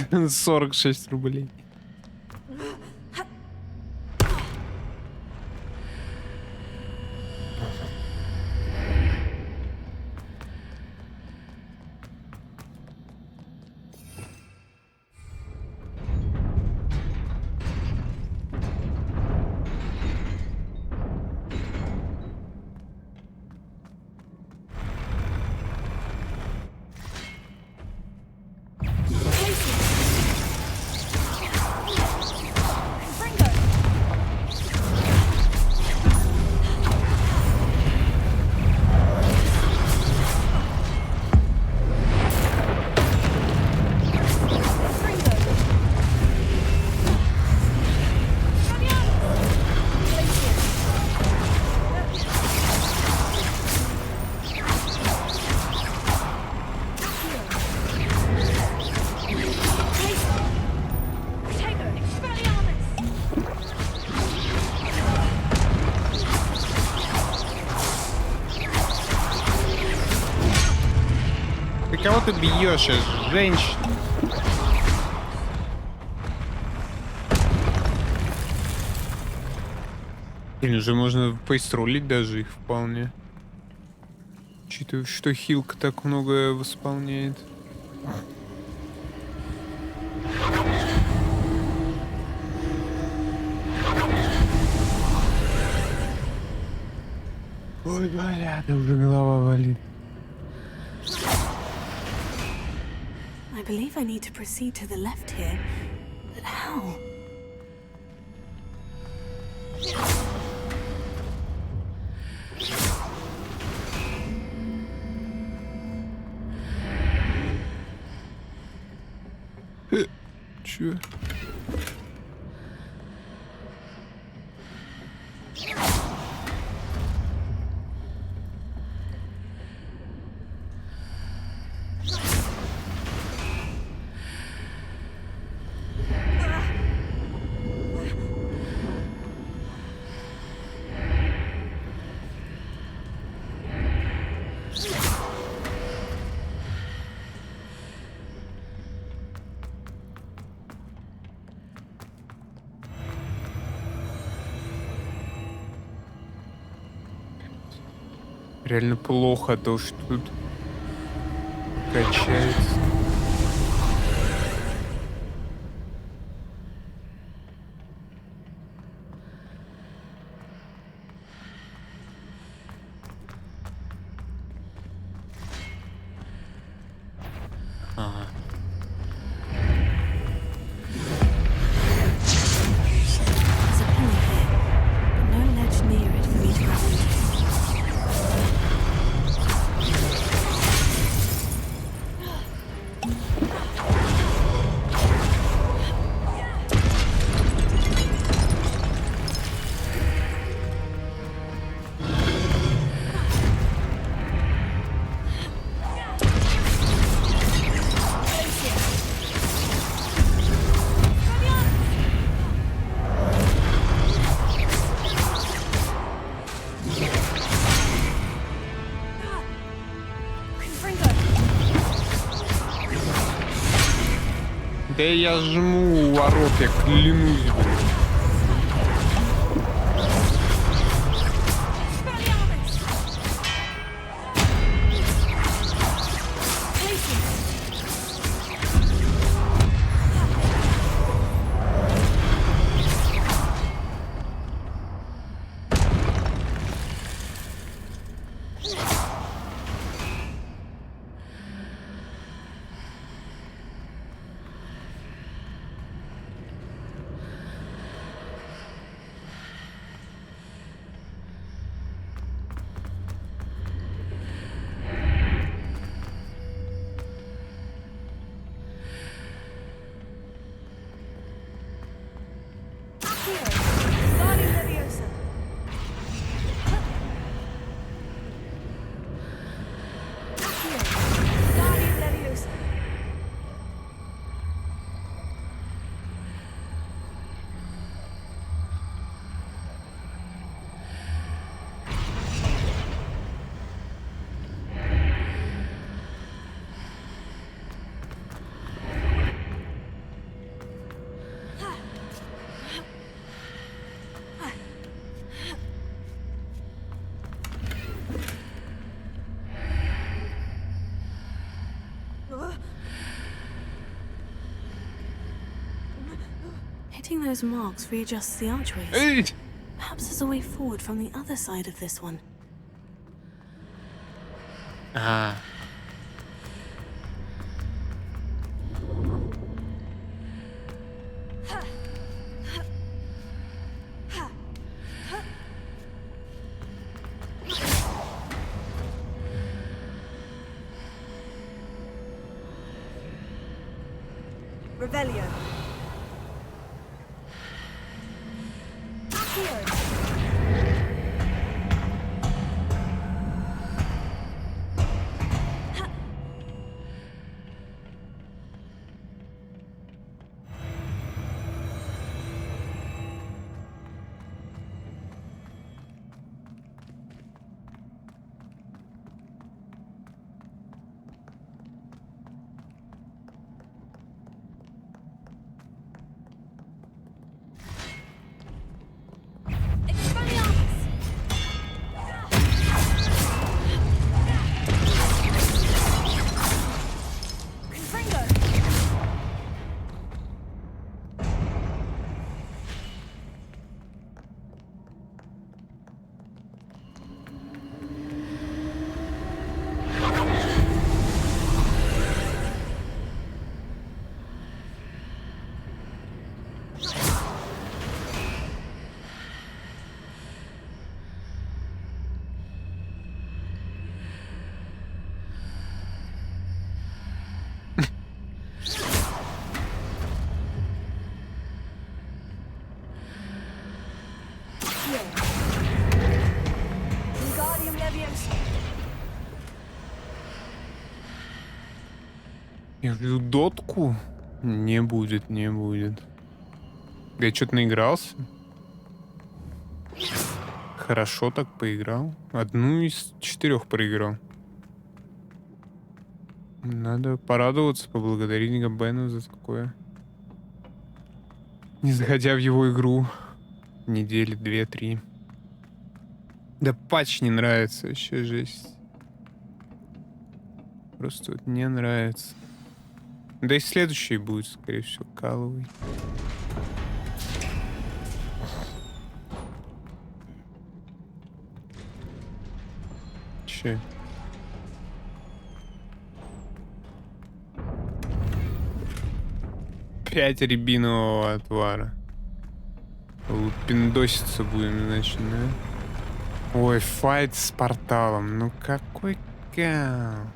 — 46 рублей. ты бьешь, женщин? Или уже можно поистролить даже их вполне. Учитывая, что хилка так много восполняет. Ой, бля, да уже голова болит. I believe I need to proceed to the left here, but how? Чё? Реально плохо то, что тут качается. Ага. There's a penny here, but no ledge near it for me to grab into. Да я жму ворот, я клянусь, блин. Hitting those marks readjusts the archways. Эй! Perhaps there's a way forward from the other side of this one. Ага. Revelio. Я жду дотку. Не будет, не будет. Я что-то наигрался. Хорошо так поиграл. Одну из 4 проиграл. Надо порадоваться, поблагодарить Габена за такое. Не заходя в его игру недели 2-3. Да патч не нравится, вообще жесть. Просто вот не нравится. Да и следующий будет, скорее всего, каловый. Че? Пять рябинового отвара. Лупиндоситься будем, значит, да? Ой, файт с порталом. Ну какой кал.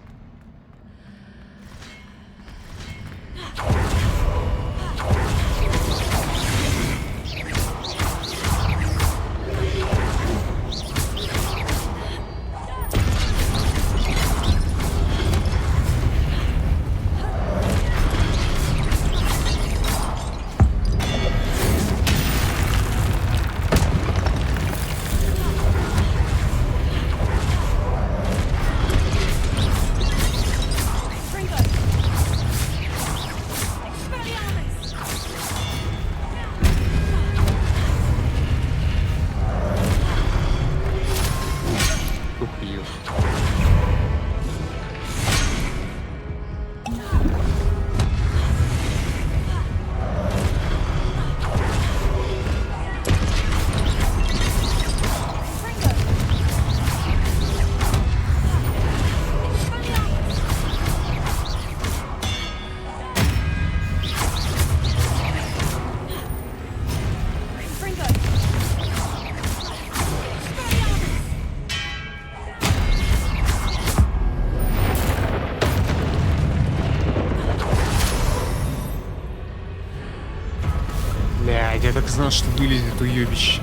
Я так знал, что вылезет уебище.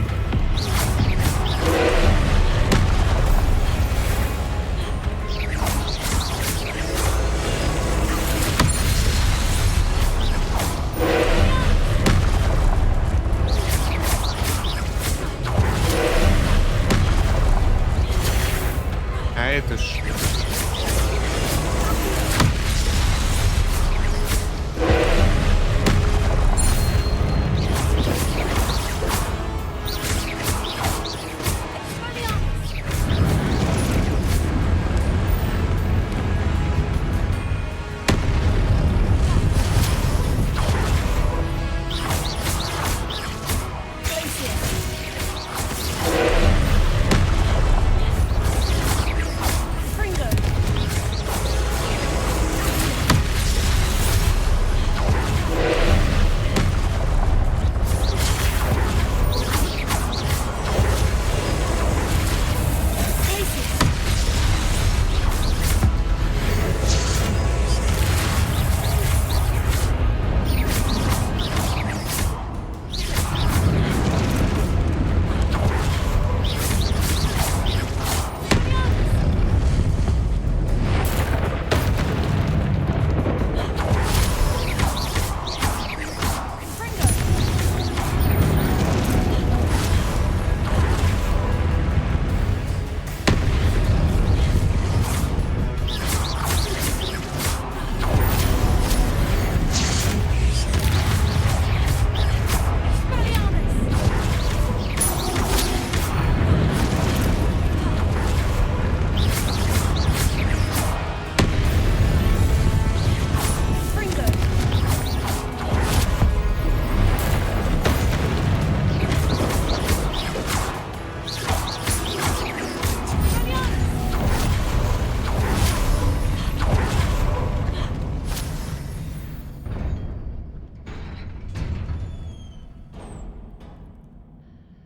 А это ж...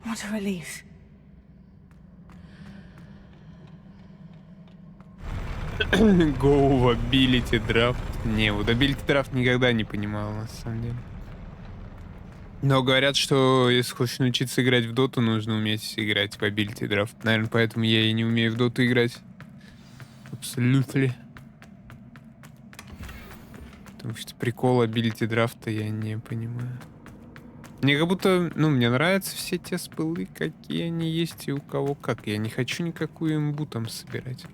What a relief. Go ability draft. Не, вот ability draft никогда не понимал, на самом деле. Но говорят, что если хочешь научиться играть в доту, нужно уметь играть в ability драфт. Наверное, поэтому я и не умею в доту играть. Абсолютно. Потому что прикол ability драфта я не понимаю. Мне как будто, мне нравятся все те спылы, какие они есть и у кого как. Я не хочу никакую имбу там собирать.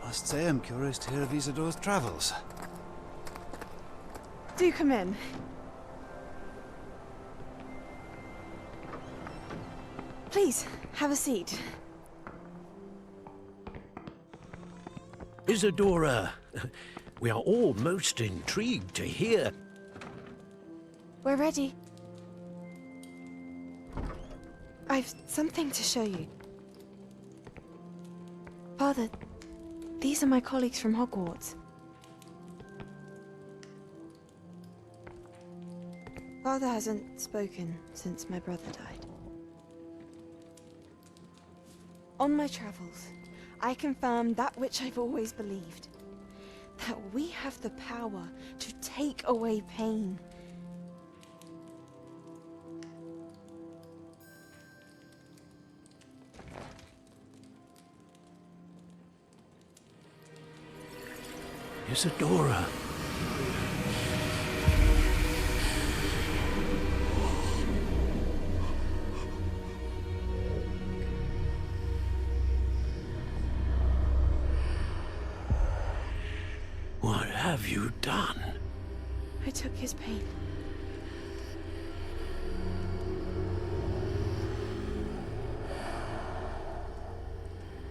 I must say I'm curious to hear of Isadore's travels. Do come in. Please, have a seat. Isadora, we are all most intrigued to hear. We're ready. I've something to show you. Father, these are my colleagues from Hogwarts. Father hasn't spoken since my brother died. On my travels, I confirmed that which I've always believed. That we have the power to take away pain. Isadora. What have you done? I took his pain.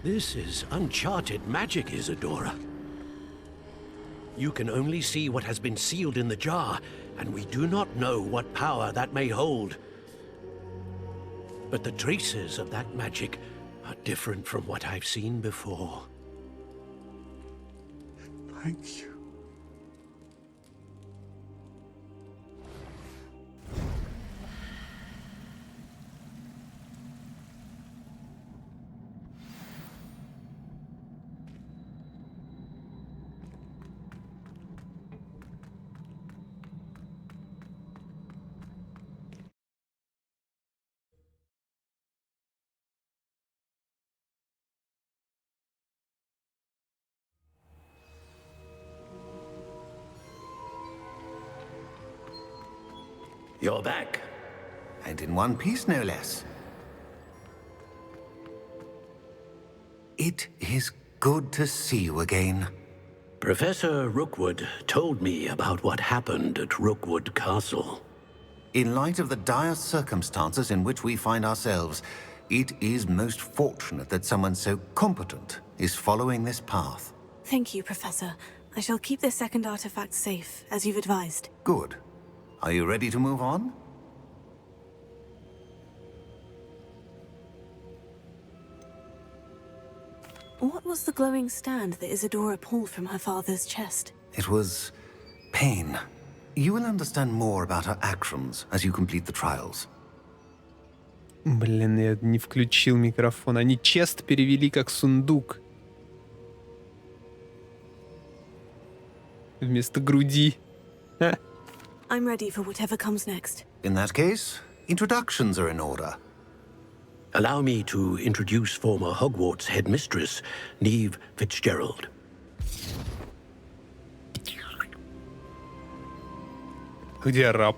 This is uncharted magic, Isadora. You can only see what has been sealed in the jar, and we do not know what power that may hold. But the traces of that magic are different from what I've seen before. Thank you. You're back. And in one piece, no less. It is good to see you again. Professor Rookwood told me about what happened at Rookwood Castle. In light of the dire circumstances in which we find ourselves, it is most fortunate that someone so competent is following this path. Thank you, Professor. I shall keep this second artifact safe, as you've advised. Good. Are you ready to move on? What was the glowing stand that Isadora pulled from her father's chest? It was pain. You will understand more about her actions as you complete the trials. Блин, я не включил микрофон. Они чест перевели как сундук. Вместо груди. I'm ready for whatever comes next. In that case, introductions are in order. Allow me to introduce former Hogwarts headmistress, Neve Fitzgerald. Где раб?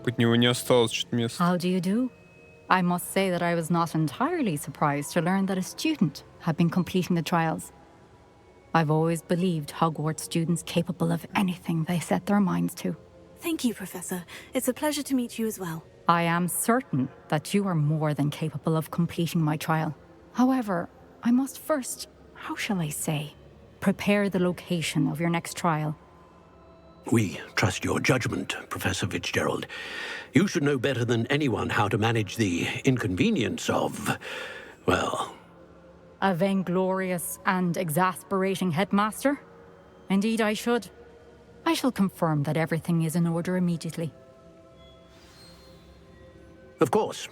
Под него не осталось что-то места. How do you do? I must say that I was not entirely surprised to learn that a student had been completing the trials. I've always believed Hogwarts students capable of anything they set their minds to. Thank you, Professor. It's a pleasure to meet you as well. I am certain that you are more than capable of completing my trial. However, I must first, how shall I say, prepare the location of your next trial. We trust your judgment, Professor Fitzgerald. You should know better than anyone how to manage the inconvenience of, well... A vainglorious and exasperating headmaster? Indeed I should. I shall confirm that everything is in order immediately. Of course.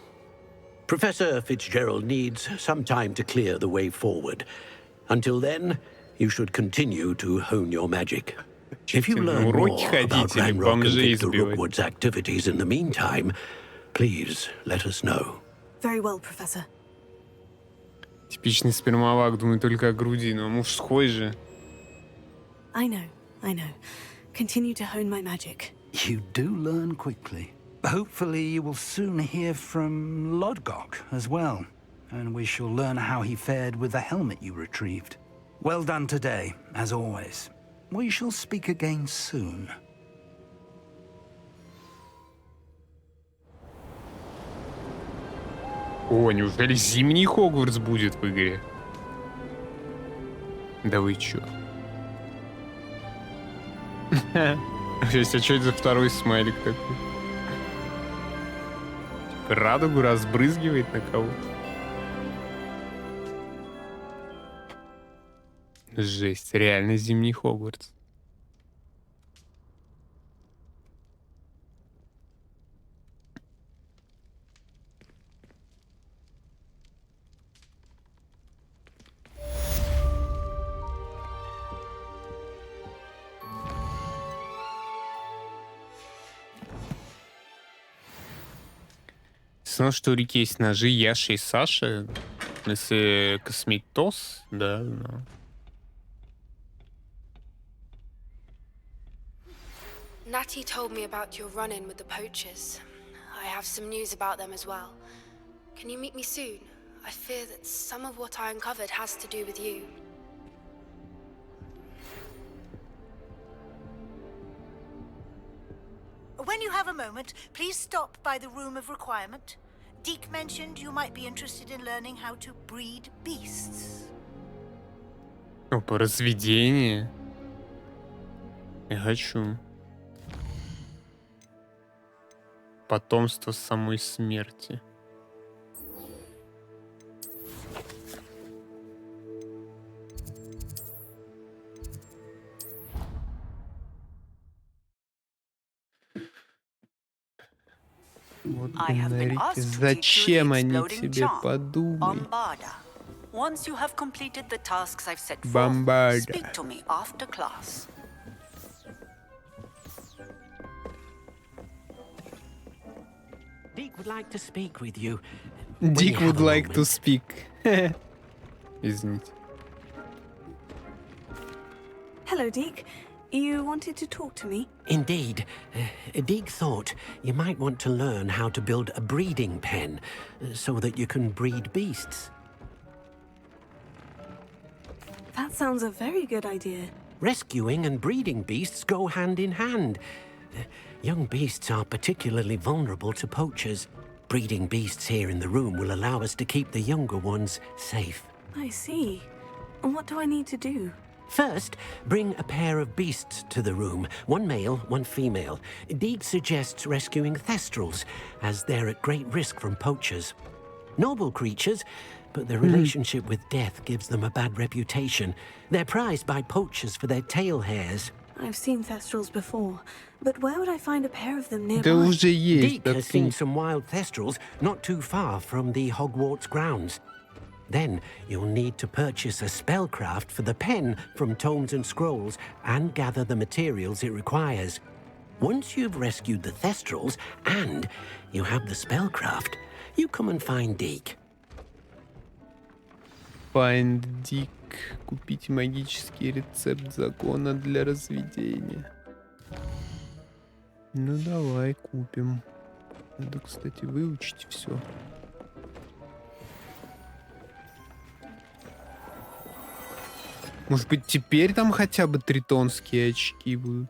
Professor Fitzgerald needs some time to clear the way forward. Until then, you should continue to hone your magic. If you learn more about Ranrock and Victor Rookwood's activities in the meantime, please let us know. Very well, Professor. Типичный спермовак, думаю только о груди, но мужской же. I know. Continue to hone my magic. You do learn quickly. Hopefully you will soon hear from Lodgok as well, and we shall learn how he fared with the helmet you retrieved. Well done today, as always. We shall speak again soon. О, неужели зимний Хогвартс будет в игре? Да вы чё? А что это за второй смайлик такой? Радугу разбрызгивает на кого? Жесть, реально зимний Хогвартс. Знал, что у реки есть ножи Яши и Саши. Если косметоз, да, но... Natty told me about your run-in with the poachers. I have some news about them as well. Can you meet me soon? I fear that some of what I uncovered has to do with you. When you have a moment, please stop by the Room of Requirement. Deke mentioned you might be interested in learning how to breed beasts. Опа, разведение. Я хочу. Потомство самой смерти. Вот говорите, зачем они тебе, подумай. Once you have completed the tasks I've set forth, Бомбарда. speak to me after class. Deke would like to speak with you. Dick would like to speak. Извините. Hello, Deke. You wanted to talk to me? Indeed. Deke thought you might want to learn how to build a breeding pen so that you can breed beasts. That sounds a very good idea. Rescuing and breeding beasts go hand in hand. Young beasts are particularly vulnerable to poachers. Breeding beasts here in the room will allow us to keep the younger ones safe. I see. And what do I need to do? First, bring a pair of beasts to the room. One male, one female. Deke suggests rescuing thestrals, as they're at great risk from poachers. Noble creatures, but their relationship with death gives them a bad reputation. They're prized by poachers for their tail hairs. I've seen thestrals before, but where would I find a pair of them nearby? Да уже есть. Deke has seen some wild thestrals not too far from the Hogwarts grounds. Then you'll need to purchase a spellcraft for the pen from Tomes and Scrolls and gather the materials it requires. Once you've rescued the thestrals and you have the spellcraft, you come and find Deke. Find Dick. Купить магический рецепт закона для разведения. Ну давай купим. Надо, кстати, выучить все. Может быть, теперь там хотя бы тритонские очки будут?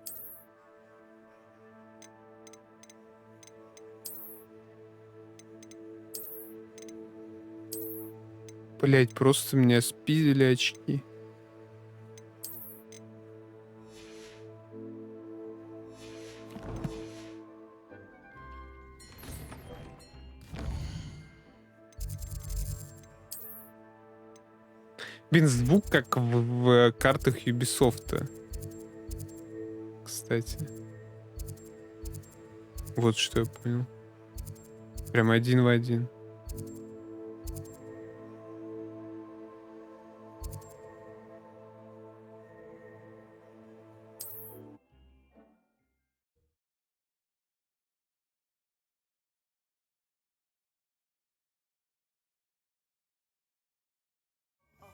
Блять, просто меня спиздили очки. Блин, звук как в картах Ubisoft. Кстати. Вот что я понял. Прям один в один.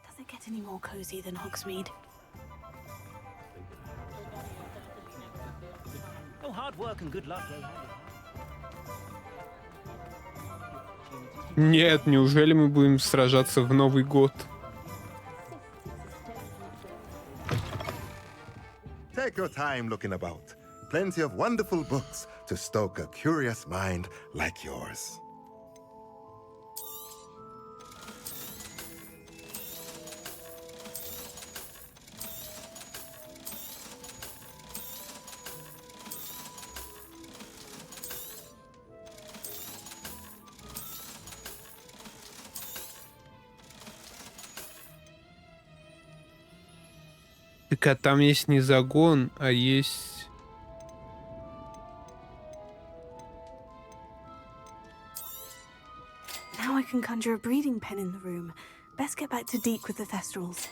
Does it get any more cozy than Hogsmeade? Oh, hard work and good luck. Нет, неужели мы будем сражаться в Новый год? Take your time looking about. Plenty of wonderful books to stoke a curious mind like yours. Так, а там есть не загон, а есть... Now I can conjure a breeding pen in the room. Best get back to Deke with the Thestrals.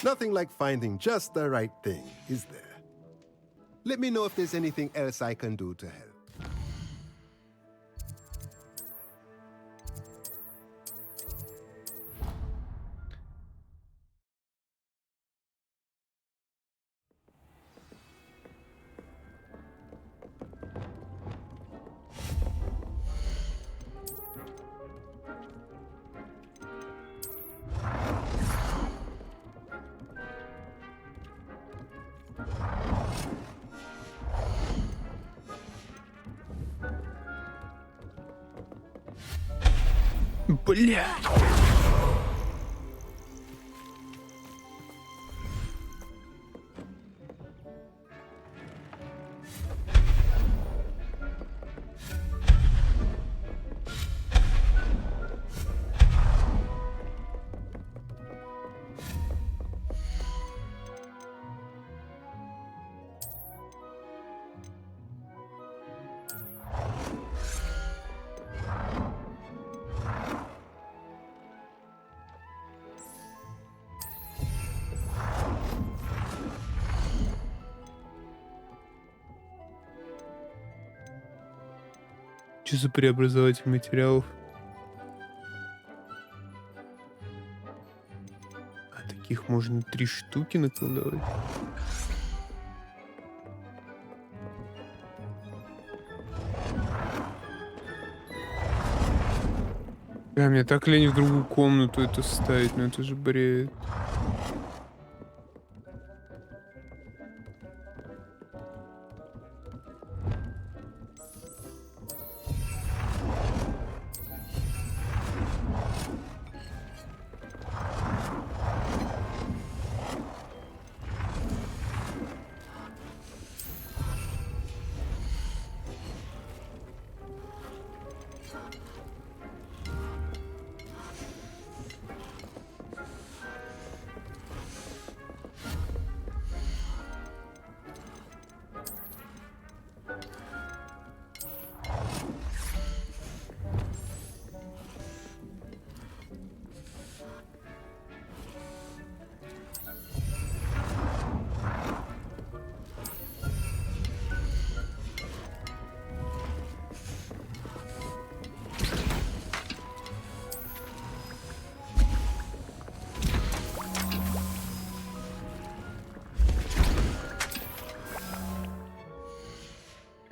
Nothing like finding just the right thing, is there? Let me know if there's anything else I can do to help. Бля. Что за преобразователь материалов? А таких можно 3 штуки накладывать. Мне так лень в другую комнату это ставить, но это же бред.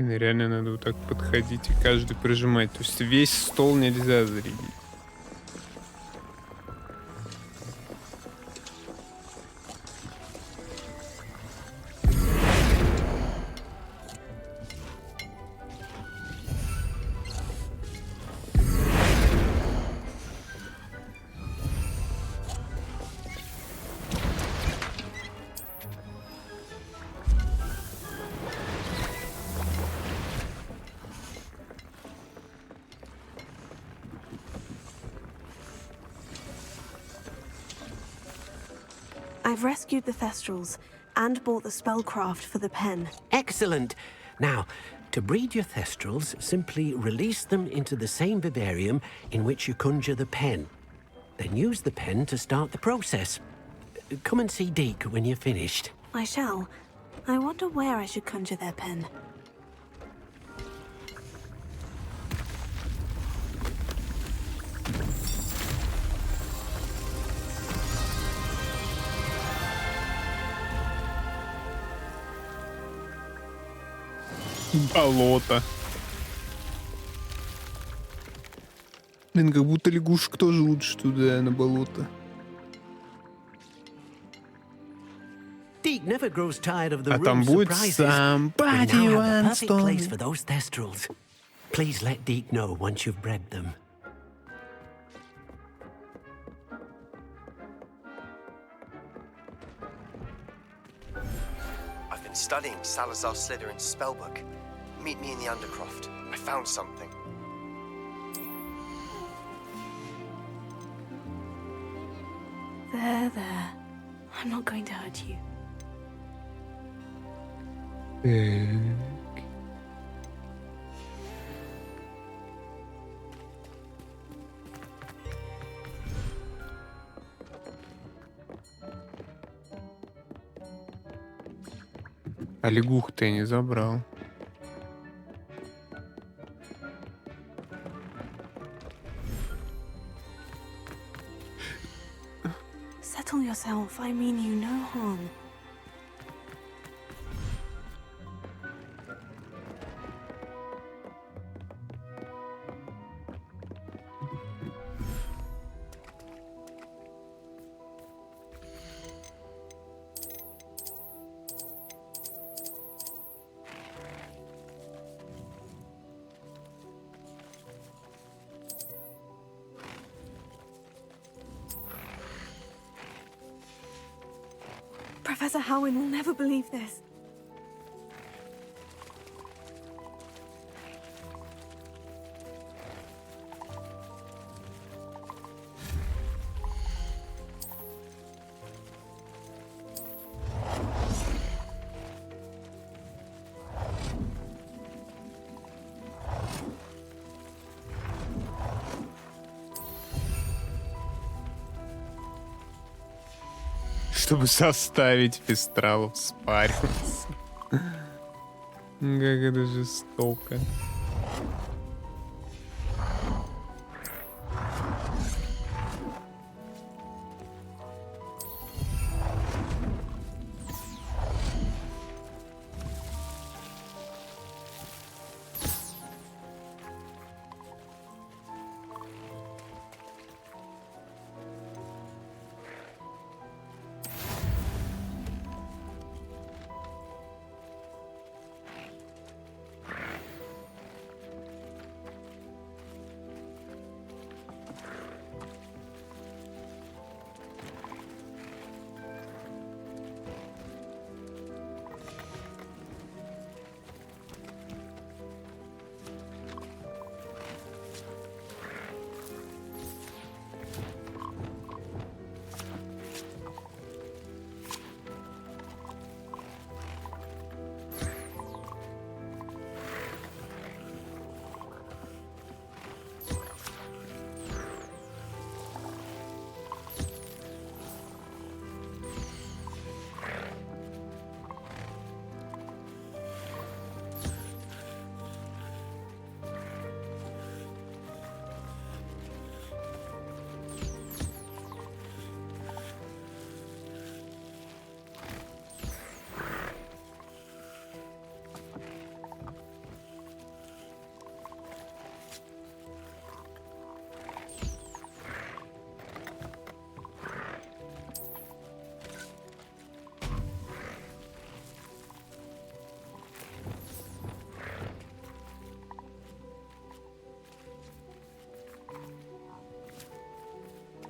Блин, реально надо вот так подходить и каждый прижимать. То есть весь стол нельзя зарядить. I've rescued the Thestrals and bought the spellcraft for the pen. Excellent. Now, to breed your Thestrals, simply release them into the same vivarium in which you conjure the pen. Then use the pen to start the process. Come and see Deke when you're finished. I shall. I wonder where I should conjure their pen. Болото. Блин, как будто лягушек тоже лучше туда, на болото. Deke never grows tired of the А там room's будет surprises. We somebody now have the wants perfect place to- for those Thestrals. Please let Deke know once you've bred them. I've been studying Salazar Slytherin's spellbook. Meet me in the Undercroft. I found something. There. I'm not going to hurt you. А лягух-то я не забрал. Settle yourself. I mean you no harm. Professor Howin will never believe this. Чтобы составить фестралов спарился. Как это жестоко.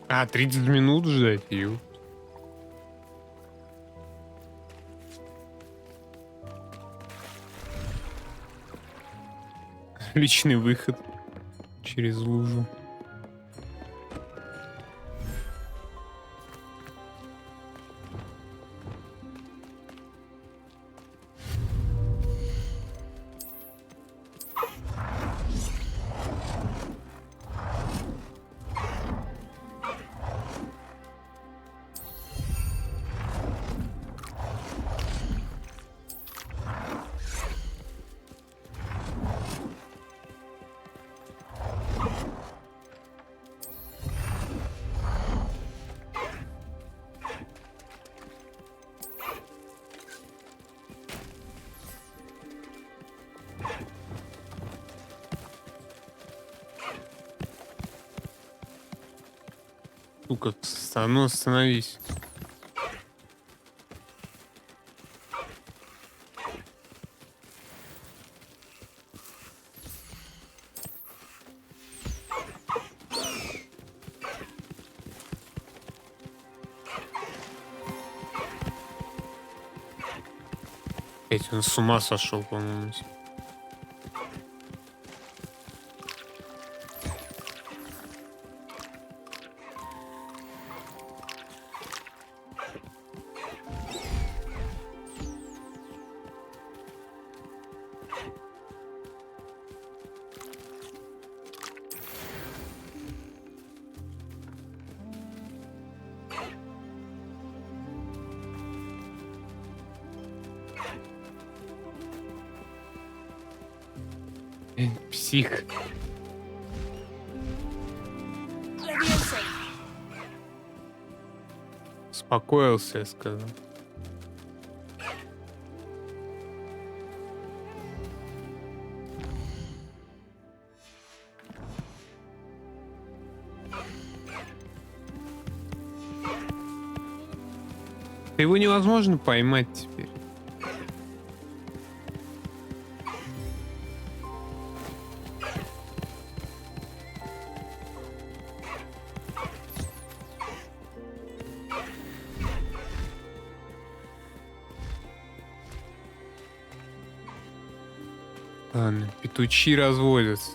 А, 30 минут ждать ее. Личный выход через лужу. Сука, ну остановись. Опять он с ума сошел, по-моему. Псих. Успокоился, я сказал. Его невозможно поймать теперь. Ладно, петучи разводятся.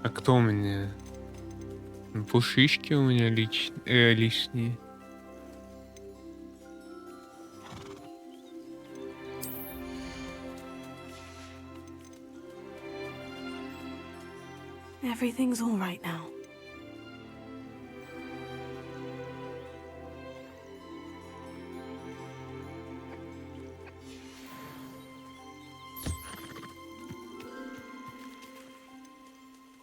А кто у меня? Пушишки у меня лишние. Everything's all right now.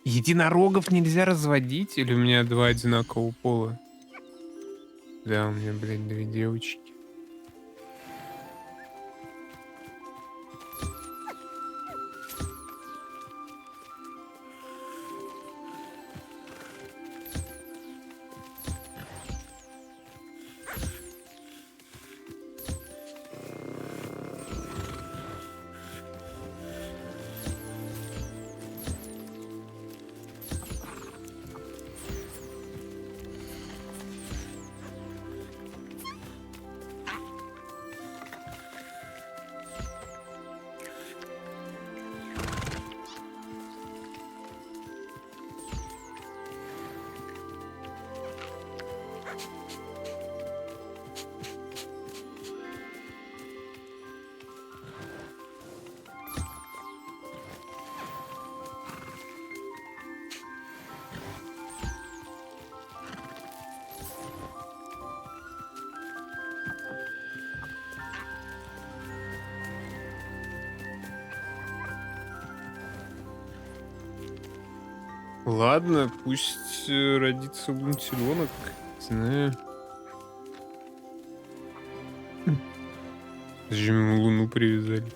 Единорогов нельзя разводить? Или у меня два одинакового пола? Да, у меня, блядь, две девочки. Ладно, пусть родится лунтиленок. Не знаю. Зачем ему луну привязали?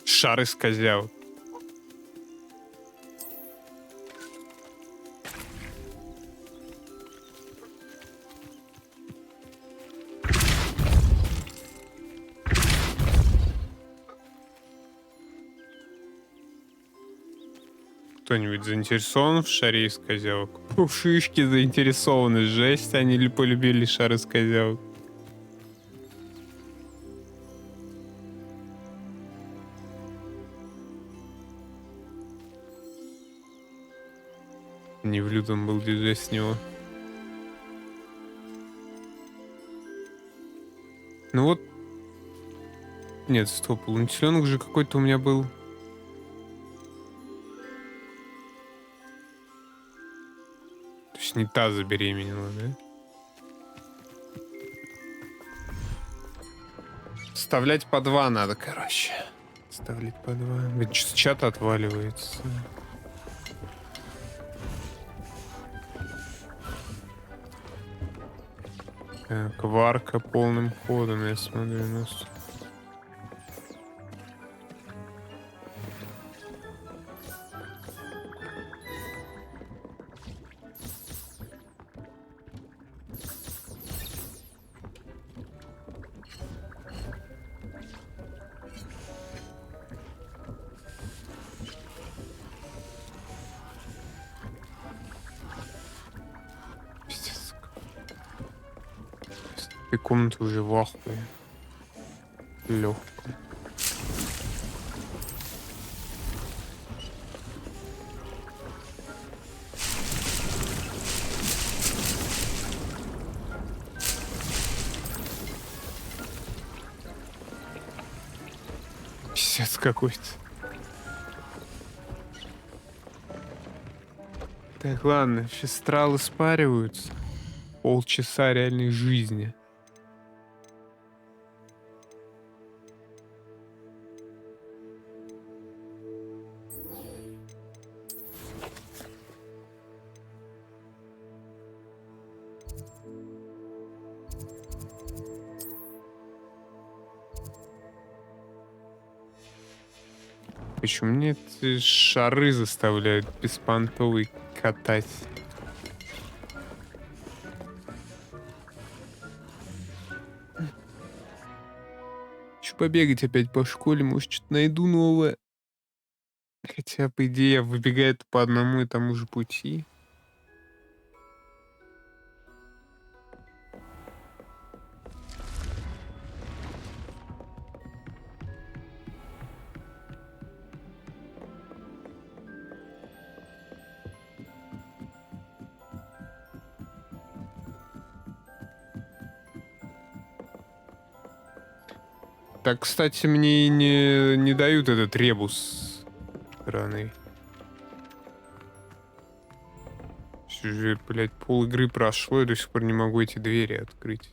Шар из козявок. Кто-нибудь заинтересован в шаре из козявок? Пушишки заинтересованы. Жесть, они ли полюбили шар из козявок? Не в лютом был диджей с него. Ну вот. Нет, стоп. Лунтиленок же какой-то у меня был. То есть не та забеременела, да? Вставлять по 2 надо, короче. Вставлять по 2. Чат отваливается. Кварка полным ходом, я смотрю, у нас. Комната уже в ахуе. Легкая. Пиздец какой-то. Так, ладно, фестралы спариваются. Полчаса реальной жизни. Почему мне эти шары заставляют беспонтовый катать? Хочу побегать опять по школе, может, что-то найду новое. Хотя, по идее, выбегает по одному и тому же пути. Так, кстати, мне не дают этот ребус стороны. Уже, блядь, пол игры прошло, я до сих пор не могу эти двери открыть.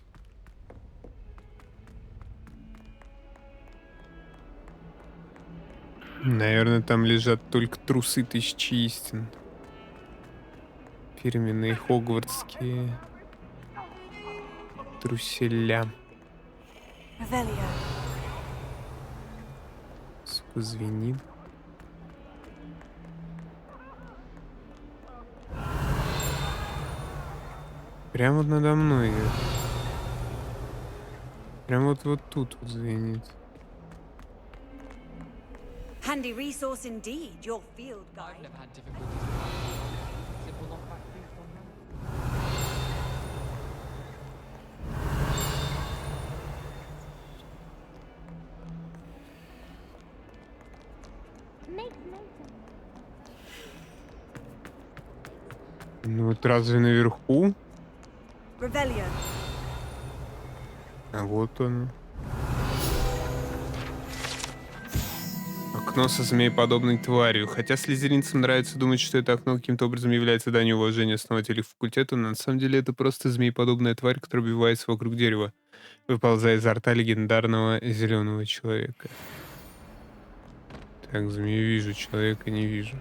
Наверное, там лежат только трусы 1000 истин. Фирменные хогвартские труселя. Сука, звенит. Прямо вот надо мной идет. Прям вот тут вот звенит. Handy resource indeed, your field guide. Ну вот разве наверху? А вот он. окно со змееподобной тварью. Хотя слизеринцам нравится думать, что это окно каким-то образом является данью уважения основателей факультета, но на самом деле это просто змееподобная тварь, которая убивается вокруг дерева, выползая изо рта легендарного зеленого человека. Так, змею вижу, человека не вижу.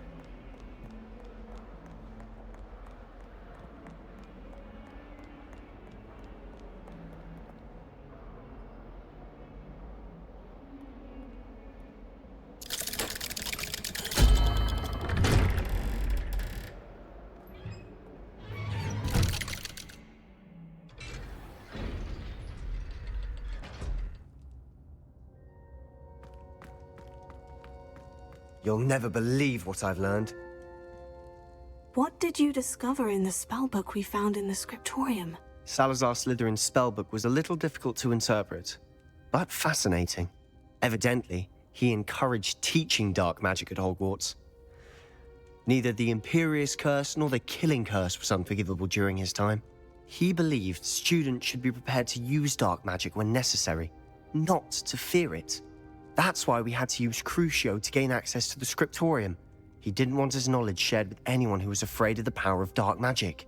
You'll never believe what I've learned. What did you discover in the spellbook we found in the scriptorium? Salazar Slytherin's spellbook was a little difficult to interpret, but fascinating. Evidently, he encouraged teaching dark magic at Hogwarts. Neither the Imperious Curse nor the Killing Curse was unforgivable during his time. He believed students should be prepared to use dark magic when necessary, not to fear it. That's why we had to use Crucio to gain access to the scriptorium. He didn't want his knowledge shared with anyone who was afraid of the power of dark magic.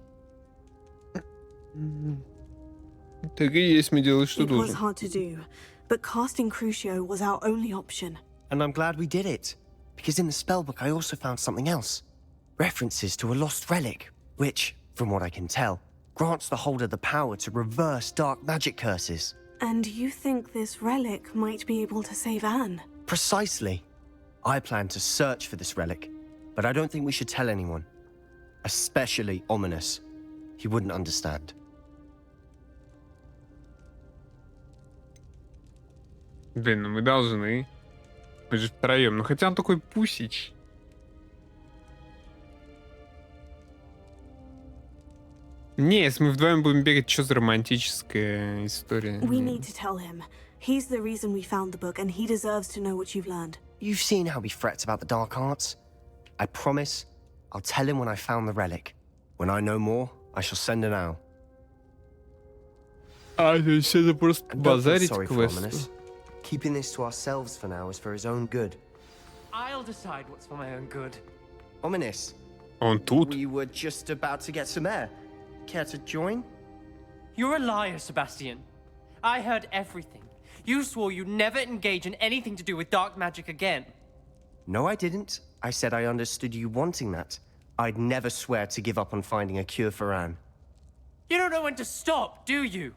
Так и есть, мы делали, что It was должен. hard to do, but casting Crucio was our only option. And I'm glad we did it, because in the spellbook I also found something else. References to a lost relic, which, from what I can tell, grants the holder the power to reverse dark magic curses. And you think this relic might be able to save Anne? Precisely. I plan to search for this relic, but I don't think we should tell anyone. Especially Ominous. He wouldn't understand. Блин, ну мы должны. Мы же втроем. Ну хотя он такой пусич. Не, если мы вдвоем будем бегать, что за романтическая история? We need to tell him. He's the reason we found the book, and he deserves to know what you've learned. You've seen how he frets about the dark arts. I promise I'll tell him when I found the relic. When I know more, I shall send an owl. А, то есть это просто And don't feel базарить sorry for квест. Ominous. Keeping this to ourselves for now is for his own good. I'll decide what's for my own good. Ominous. Он тут? We were just about to get some air. Care to join? You're a liar, Sebastian. I heard everything. You swore you'd never engage in anything to do with dark magic again. No, I didn't. I said I understood you wanting that. I'd never swear to give up on finding a cure for Anne. You don't know when to stop, do you?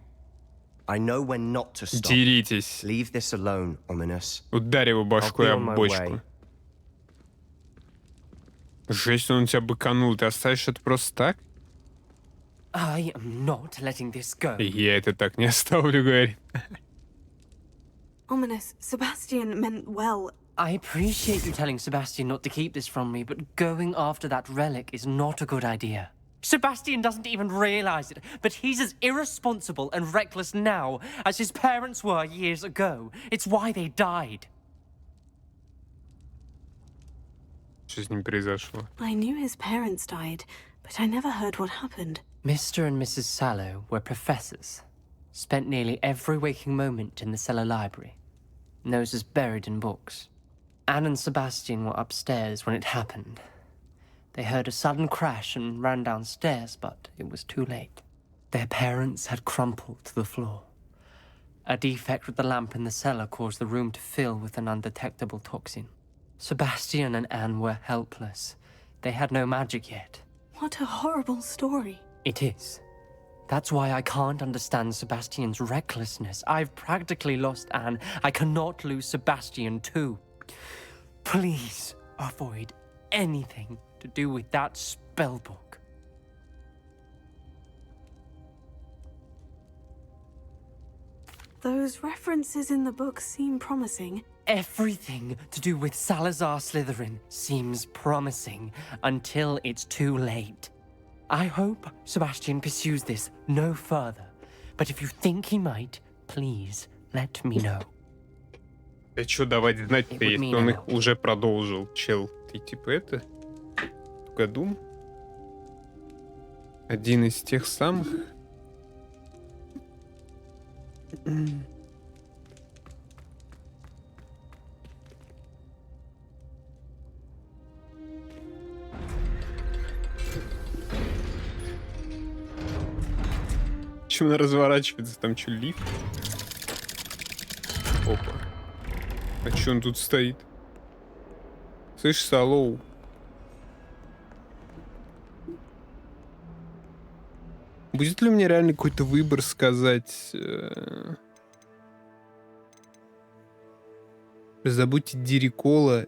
I know when not to stop. Деритесь. Leave this alone, Ominous. Ударь его башкой I'll be об on my бочку. way. Жесть, он тебя быканул. Ты оставишь это просто так? I am not letting this go. Я это так не оставлю, говорит. Ominous, Sebastian meant well. I appreciate you telling Sebastian not to keep this from me, but going after that relic is not a good idea. Sebastian doesn't even realize it, but he's as irresponsible and reckless now as his parents were years ago. It's why they died. Что с ним произошло? I knew his parents died, but I never heard what happened. Mr. and Mrs. Sallow were professors. Spent nearly every waking moment in the cellar library. Noses buried in books. Anne and Sebastian were upstairs when it happened. They heard a sudden crash and ran downstairs, but it was too late. Their parents had crumpled to the floor. A defect with the lamp in the cellar caused the room to fill with an undetectable toxin. Sebastian and Anne were helpless. They had no magic yet. What a horrible story. It is. That's why I can't understand Sebastian's recklessness. I've practically lost Anne. I cannot lose Sebastian too. Please avoid anything to do with that spellbook. Those references in the book seem promising. Everything to do with Salazar Slytherin seems promising until it's too late. I hope Sebastian pursues this no further, but if you think he might, please let me know. Да что давать знать-то, если он их уже продолжил, чел? Ты типа это? В году? Один из тех самых? чем она разворачивается. Там что, лифт? Опа. А что он тут стоит? Слышь, Салоу. Будет ли у меня реально какой-то выбор сказать... Забудьте Дирикола,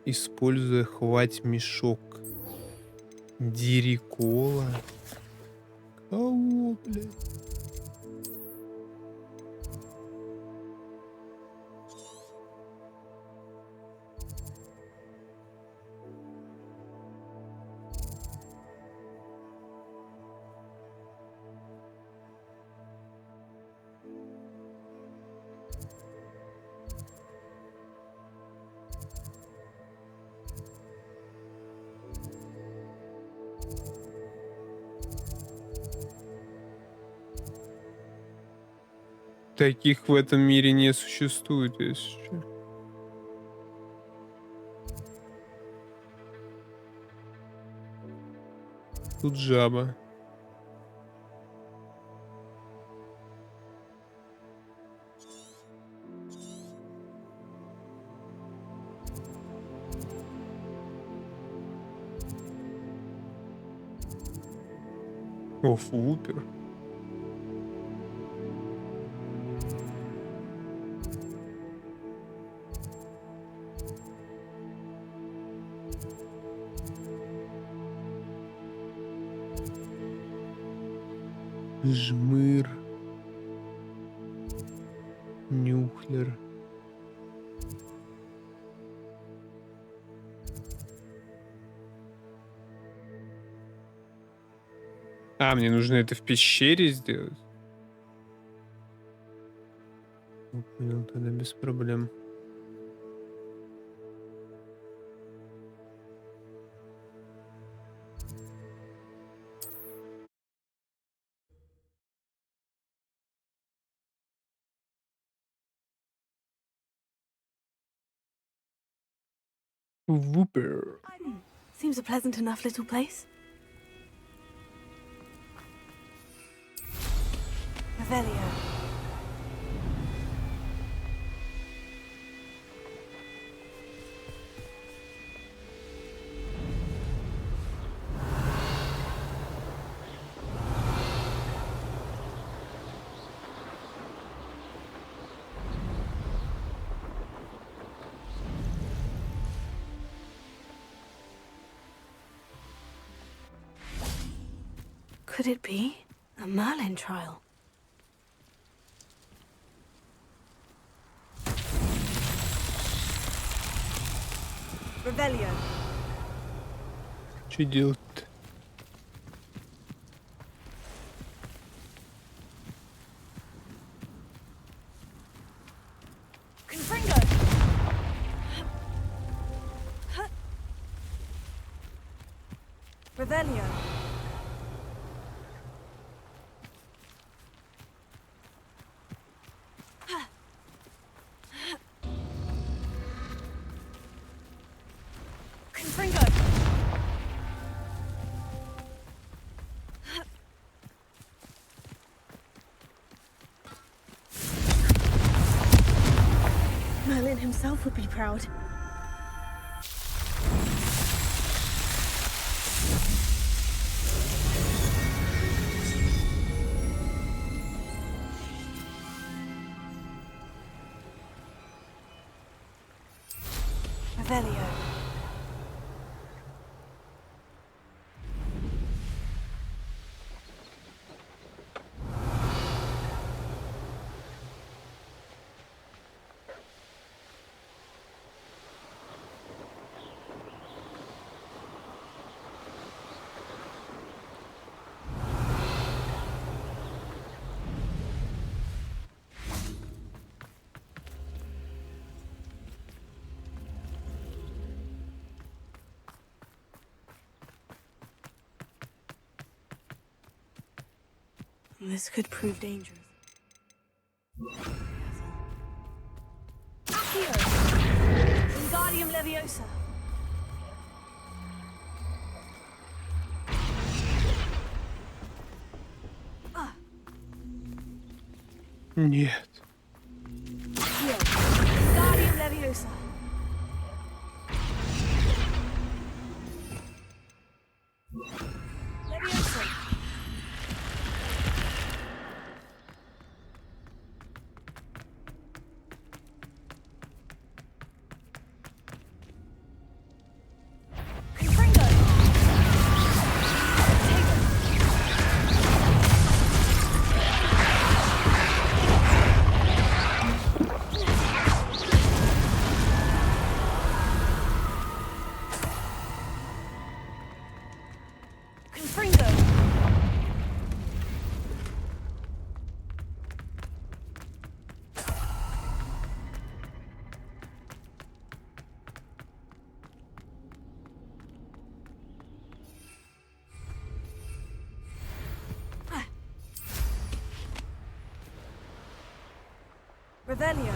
используя хвать мешок. Дирикола? Кого, блядь? Таких в этом мире не существует, если что. Тут жаба. О, фупер. Жмыр. Нюхлер. А, мне нужно это в пещере сделать? Ну, понял, тогда без проблем. Whooper. Seems a pleasant enough little place. Revelio. Could it be a Merlin trial? Revelio. Что делать-то? Confringo. Revelio. Confringo. Merlin himself would be proud. Revelio. This could prove dangerous. Accio! Wingardium Leviosa! Нет. Guardian Leviosa. Leviosa. Revelio.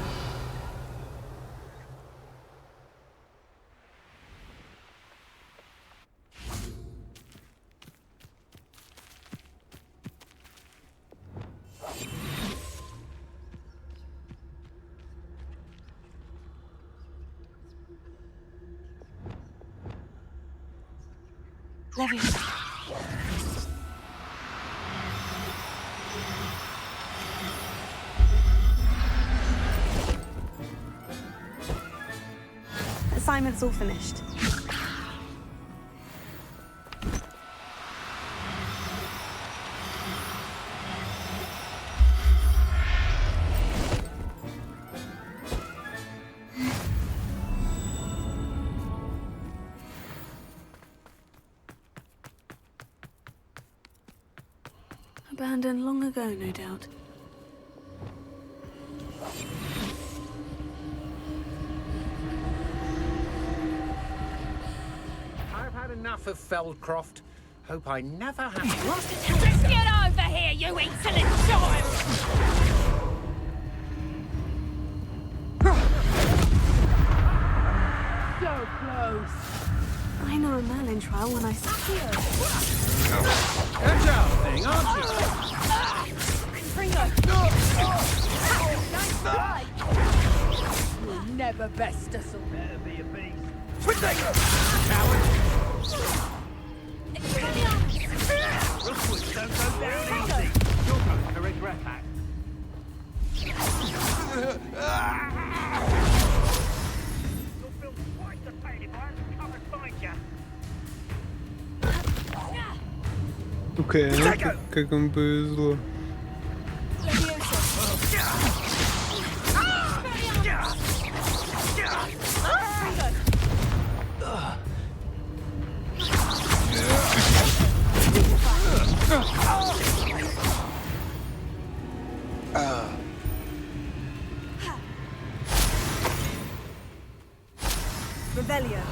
Leviosa. Assignment's all finished. Abandoned long ago, no doubt. I've had enough of Feldcroft. Hope I never have. Just get over here, you insolent child! So close. I know a Merlin trial when I saw you. Agile thing, aren't you? Confringo. Nice try! You'll never best us all. Better be a beast. Coward! Rookwoods don't go down easy. You're going to regret that. You'll feel twice the pain if I hadn't come and find you. Окей, как им повезло. Revelio.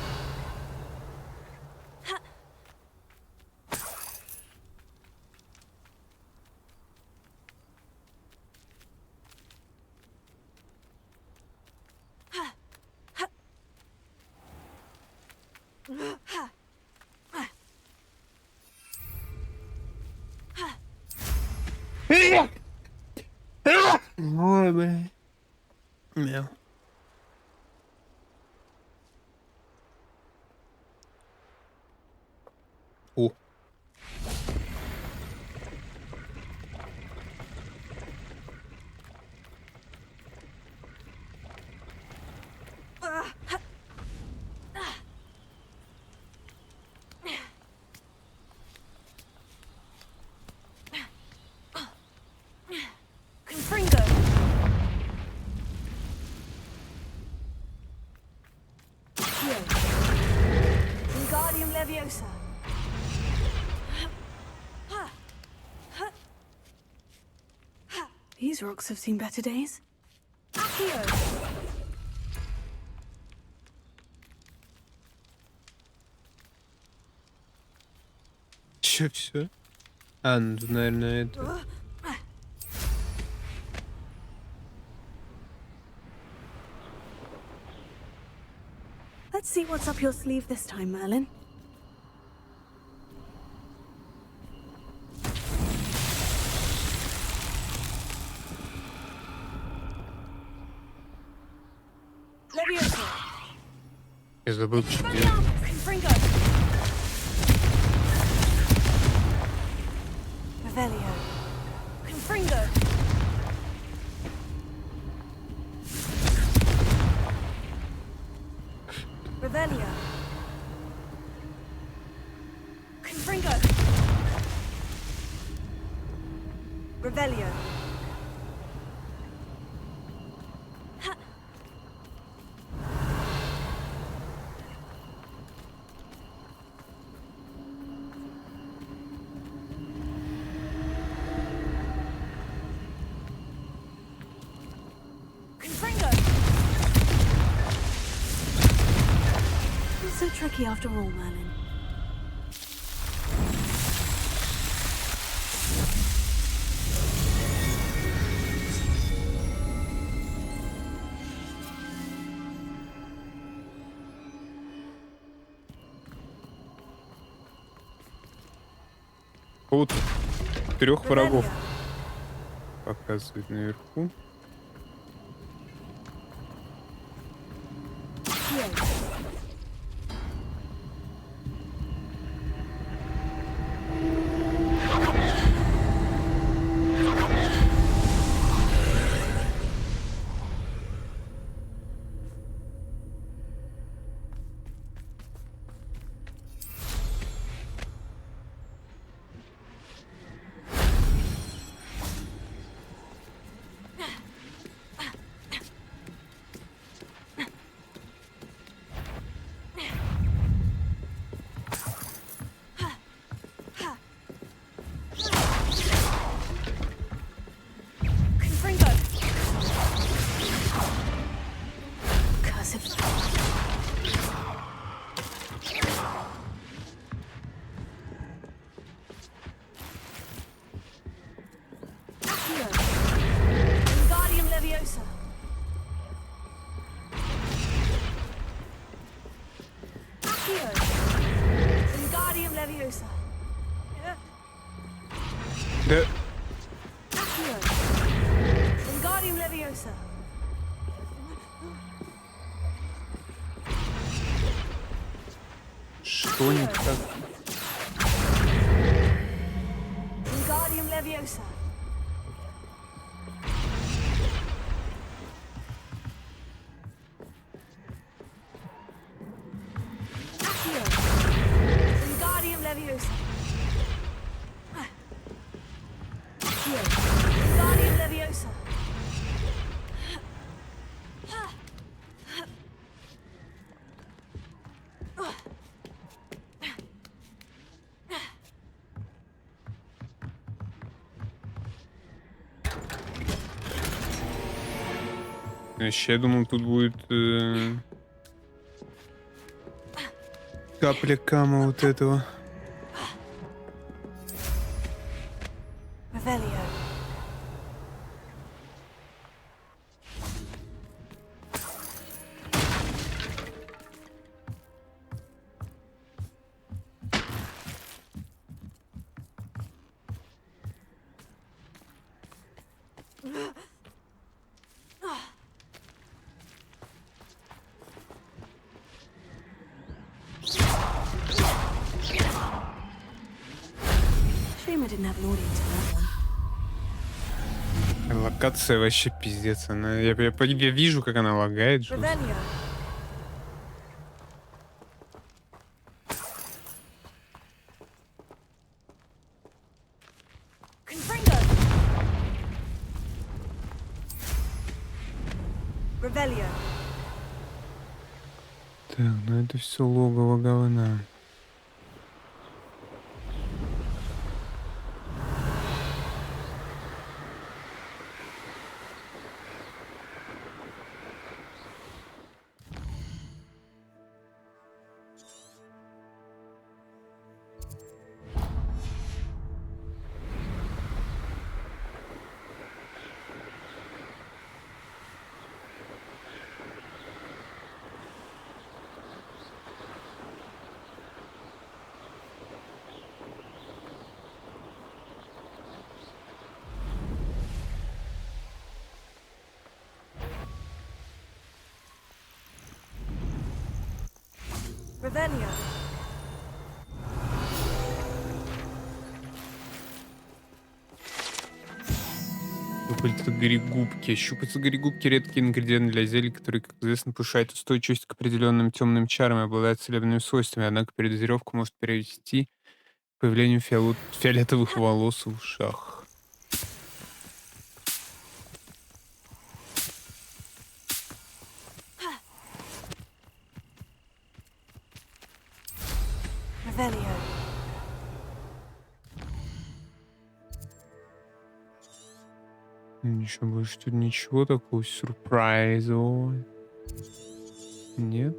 Ой, бля. Мяу. О. Confringo. Wingardium Leviosa. These rocks have seen better days. Accio. Че все? А, ну, наверное, это... Let's see what's up your sleeve this time, Merlin. Я забыл, что делать. Revelio. Confringo. Revelio. Confringo. Revelio. So tricky after all, Merlin. Вот 3 врагов показывает наверху. Да. Что не так? Я думал, тут будет капля кама вот этого. Локация вообще пиздец. Она, я вижу, как она лагает. Так, ну это все логово говна. Revelio. Щупальца горегубки. Щупальца горегубки — редкий ингредиент для зелий, который, как известно, повышает устойчивость к определенным темным чарам и обладает целебными свойствами. Однако передозировка может привести к появлению фиолетовых волос в ушах. Revelio. Ничего больше тут ничего такого сюрпризового. Нет.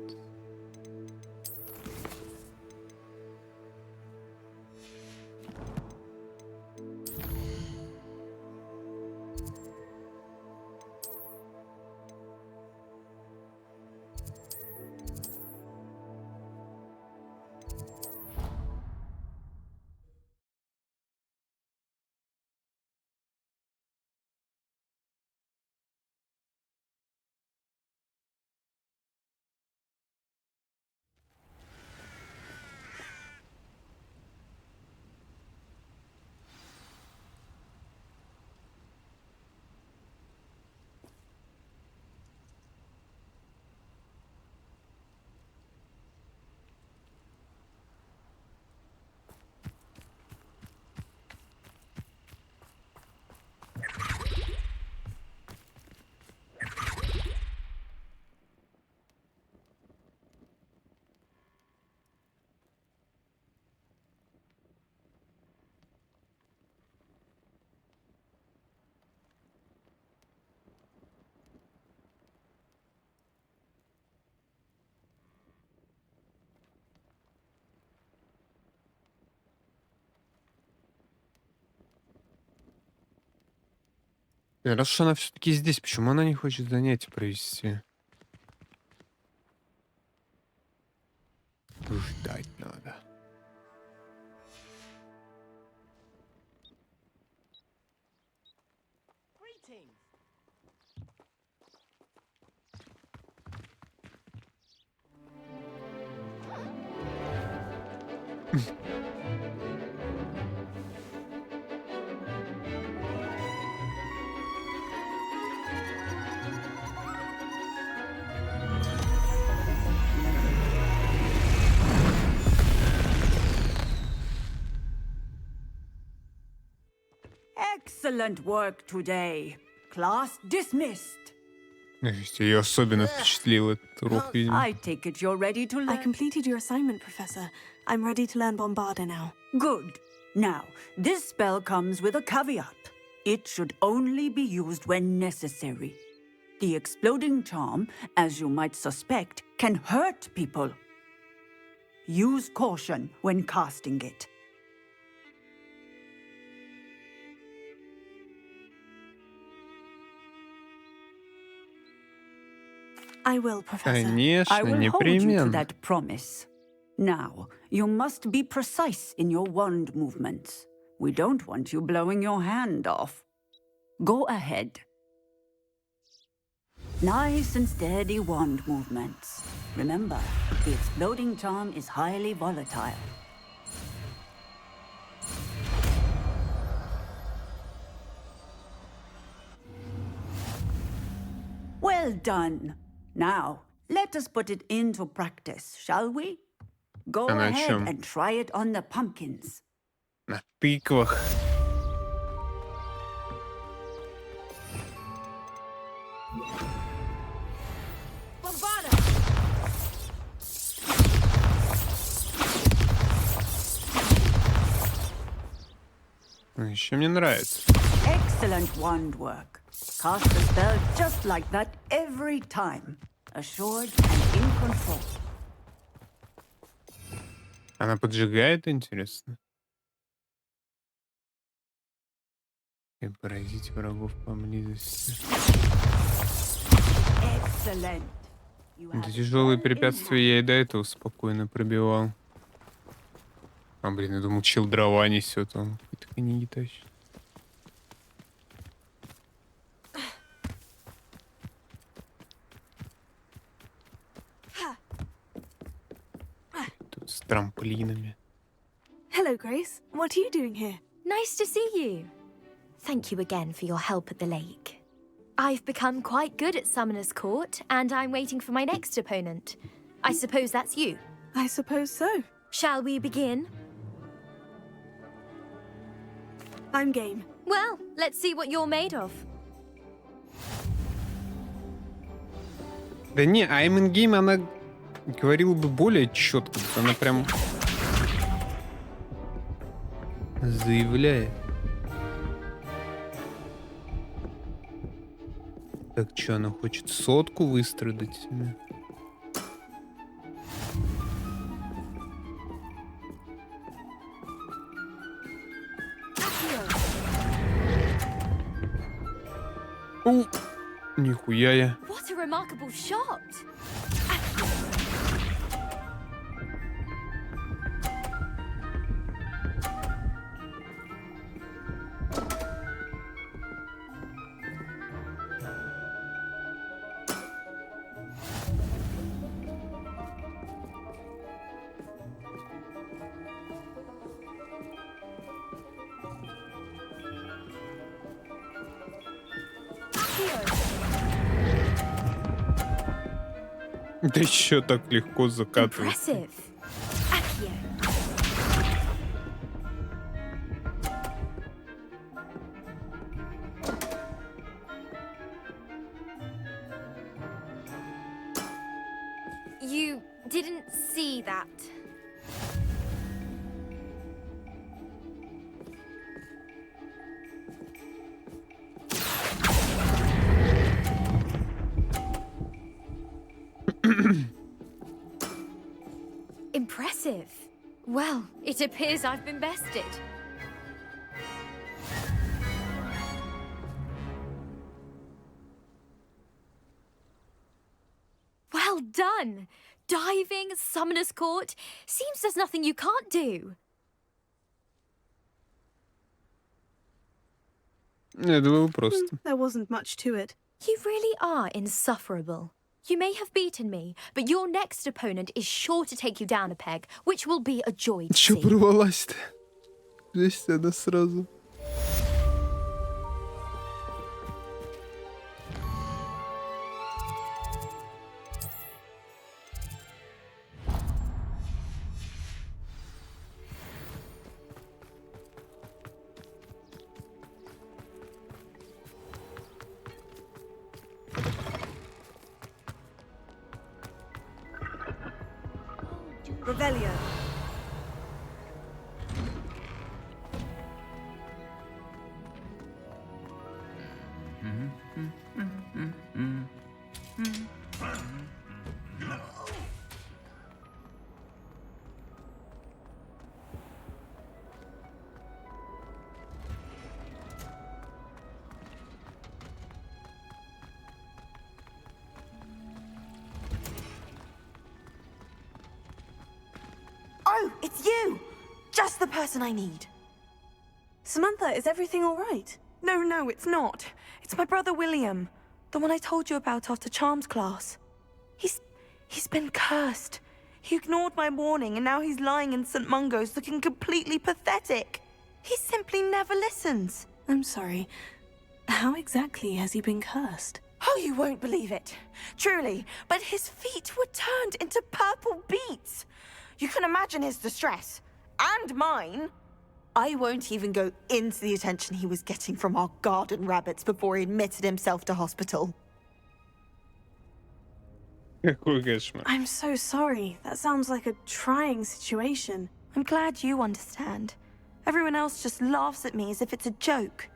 Раз уж она все-таки здесь, почему она не хочет занятия провести? Ждать надо. Excellent work today. Class dismissed. Ее особенно впечатлил этот урок, видимо. I take it you're ready to learn. I completed your assignment, Professor. I'm ready to learn Bombarda now. Good. Now, this spell comes with a caveat. It should only be used when necessary. The exploding charm, as you might suspect, can hurt people. Use caution when casting it. I will, Professor. Конечно, I will hold you to непременно. that promise. Now, you must be precise in your wand movements. We don't want you blowing your hand off. Go ahead. Nice and steady wand movements. Remember, the exploding charm is highly volatile. Well done. Now, let us put it into practice, shall we? Go А на ahead чем? and try it on the pumpkins. На тыквах. Еще мне нравится. Excellent wand work. Cast the spell just like that every time. Assured and in control. Она поджигает, интересно. И поразить врагов поблизости. Excellent. Это тяжелые препятствия я и до этого спокойно пробивал. А, блин, я думал, чел дрова несет, он какие-то книги тащит. Hello, Grace. What are you doing here? Nice to see you. Thank you again for your help at the lake. I've become quite good at Summoner's Court, and I'm waiting for my next opponent. I suppose that's you. I suppose so. Shall we begin? I'm game. Well, let's see what you're made of. Да не, I'm in game, она говорила бы более четко. Она прям заявляет. Так, что она хочет? 100 выстрадать себе? Нихуя я. What a remarkable shot! Да еще так легко закатывать. Impressive. Accio. You didn't see that. Impressive. Well, it appears I've been bested. Well done! Diving, Summoner's Court. Seems there's nothing you can't do. Это было просто. There wasn't much to it. You really are insufferable. You may have beaten me, but your next opponent is sure to take you down a peg, which will be a joy to Чё see. порвалась-то? Жесть она сразу. Revelio. Oh, it's you! Just the person I need. Samantha, is everything all right? No, it's not. It's my brother William. The one I told you about after Charms class. He's been cursed. He ignored my warning and now he's lying in St. Mungo's looking completely pathetic. He simply never listens. I'm sorry. How exactly has he been cursed? Oh, you won't believe it. Truly, but his feet were turned into purple beets. You can imagine his distress. And mine. I won't even go into the attention he was getting from our garden rabbits before he admitted himself to hospital. Какой кошмар. I'm so sorry. That sounds like a trying situation. I'm glad you understand. Everyone else just laughs at me as if it's a joke.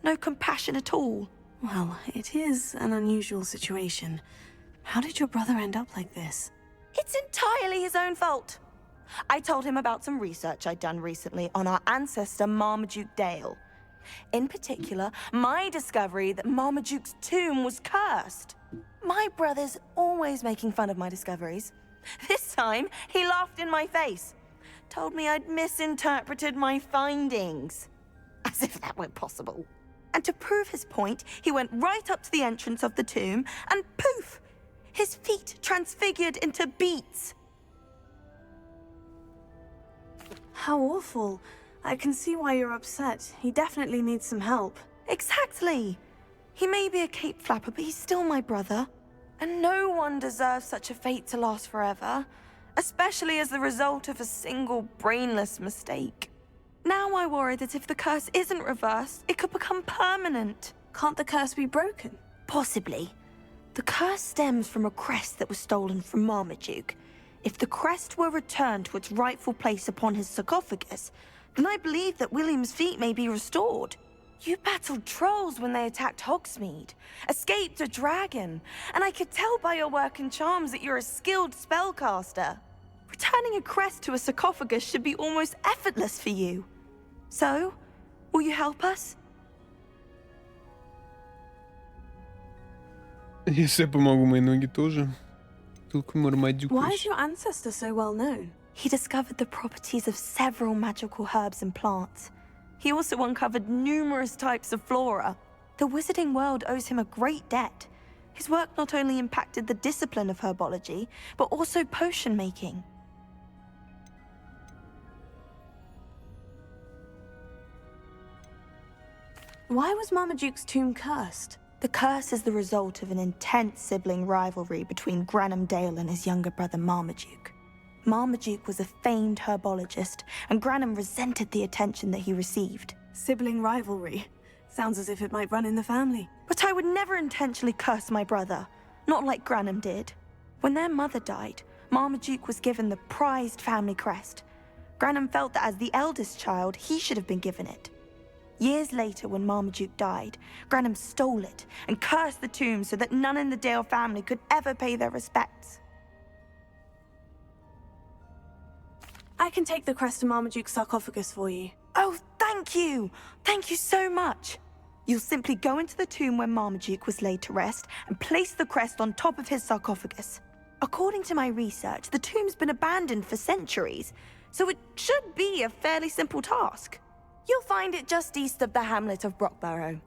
No compassion at all. Well, it is an unusual situation. How did your brother end up like this? It's entirely his own fault. I told him about some research I'd done recently on our ancestor Marmaduke Dale. In particular, my discovery that Marmaduke's tomb was cursed. My brother's always making fun of my discoveries. This time, he laughed in my face. Told me I'd misinterpreted my findings. As if that were possible. And to prove his point, he went right up to the entrance of the tomb and poof! His feet transfigured into beets. How awful. I can see why you're upset. He definitely needs some help. Exactly. He may be a cape flapper, but he's still my brother. And no one deserves such a fate to last forever, especially as the result of a single brainless mistake. Now I worry that if the curse isn't reversed, it could become permanent. Can't the curse be broken? Possibly. The curse stems from a crest that was stolen from Marmaduke. If the crest were returned to its rightful place upon his sarcophagus, then I believe that William's feet may be restored. You battled trolls when they attacked Hogsmeade, escaped a dragon, and I could tell by your work and charms that you're a skilled spellcaster. Returning a crest to a sarcophagus should be almost effortless for you. So, will you help us? Если я помогу, мои ноги тоже. Только Мармадюк. Why is your ancestor so well known? He discovered the properties of several magical herbs and plants. He also uncovered numerous types of flora. The wizarding world owes him a great debt. His work not only impacted the discipline of herbology, but also potion making. Why was Marmaduke's tomb cursed? The curse is the result of an intense sibling rivalry between Granham Dale and his younger brother Marmaduke. Marmaduke was a famed herbologist, and Granham resented the attention that he received. Sibling rivalry. Sounds as if it might run in the family. But I would never intentionally curse my brother, not like Granham did. When their mother died, Marmaduke was given the prized family crest. Granham felt that as the eldest child, he should have been given it. Years later, when Marmaduke died, Granham stole it and cursed the tomb so that none in the Dale family could ever pay their respects. I can take the crest to Marmaduke's sarcophagus for you. Oh, thank you! Thank you so much! You'll simply go into the tomb where Marmaduke was laid to rest and place the crest on top of his sarcophagus. According to my research, the tomb's been abandoned for centuries, so it should be a fairly simple task. You'll find it just east of the hamlet of Brockborough.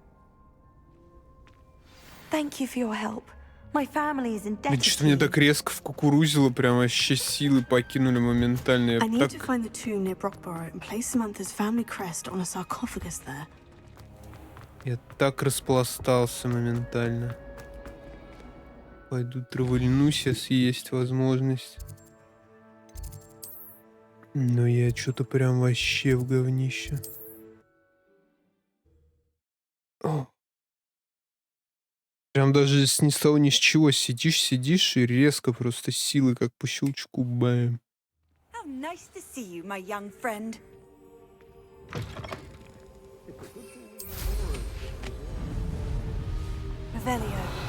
Thank you for your help. My family is indebted Что to меня you. так резко вкукурузило, прям вообще силы покинули моментально. Я I need так... to find the tomb near Brockborough and place Samantha's family crest on a sarcophagus there. Я так распластался моментально. Пойду травыльнусь, если есть возможность. Но я что-то прям вообще в говнище. О. Прям даже ни с того ни с чего сидишь и резко просто силы как по щелчку бэм. How nice to see you, my young friend. Revelio.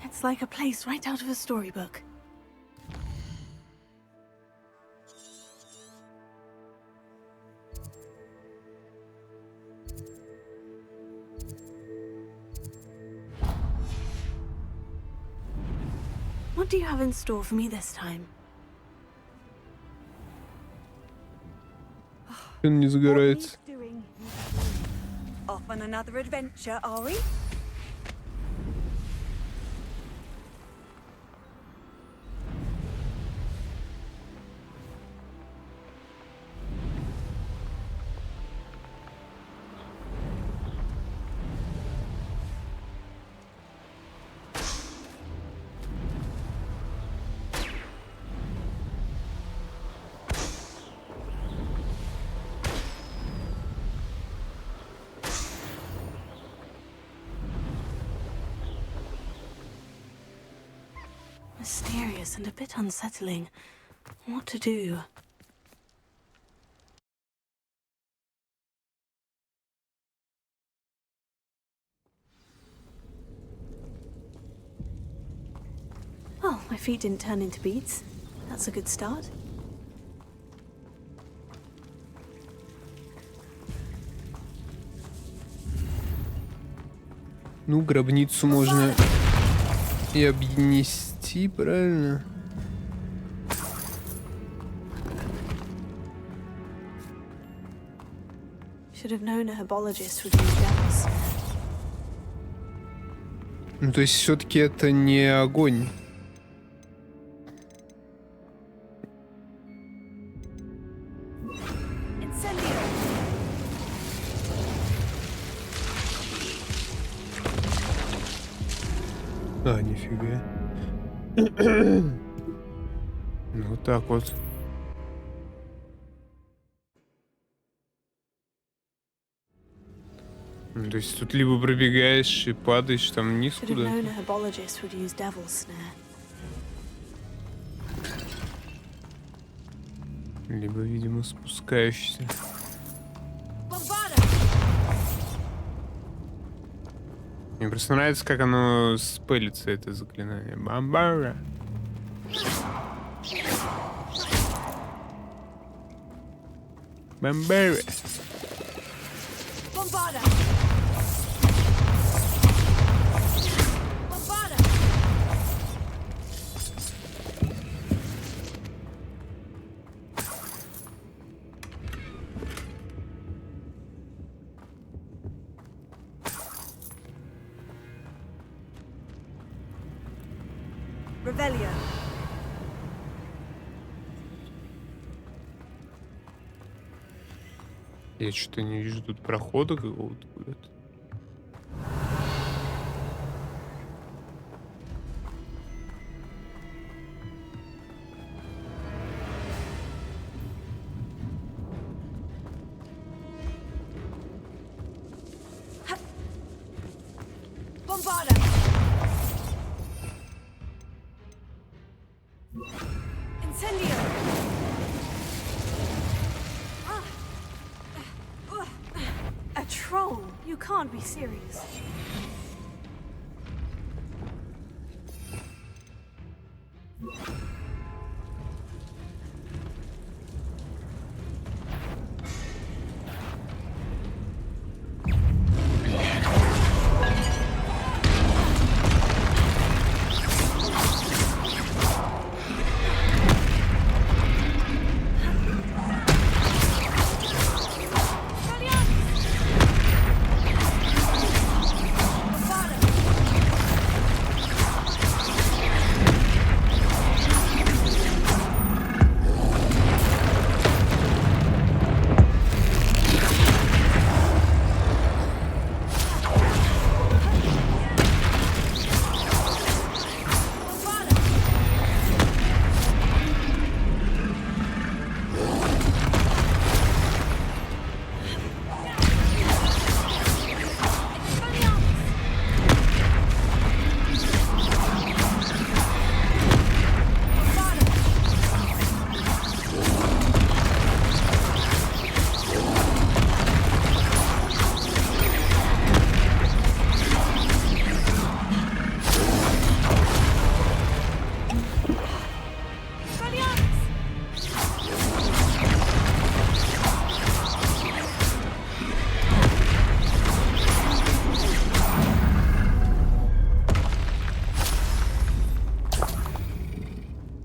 It's like a place right out of a storybook. What do you have in store for me this time? Он не загорается. Off on another adventure, are we? Mysterious and a bit unsettling. What to do? Well, my feet didn't turn into beads. That's a good start. Ну, гробницу можно и обнести, правильно? Should have known a herbologist would use devils. Ну, то есть все-таки это не огонь. А, нифига. Ну, вот так вот. Ну, то есть тут либо пробегаешь и падаешь там вниз Should have куда-то. known a herbologist would use devil's snare. Либо, видимо, спускаешься. Мне просто нравится, как оно спелится, это заклинание. Бомбара. Бомбара. Bombarda! Bombarda! Revelio. Я что-то не вижу тут прохода какого-то куда-то. Bombarda! Incendio! A troll? You can't be serious.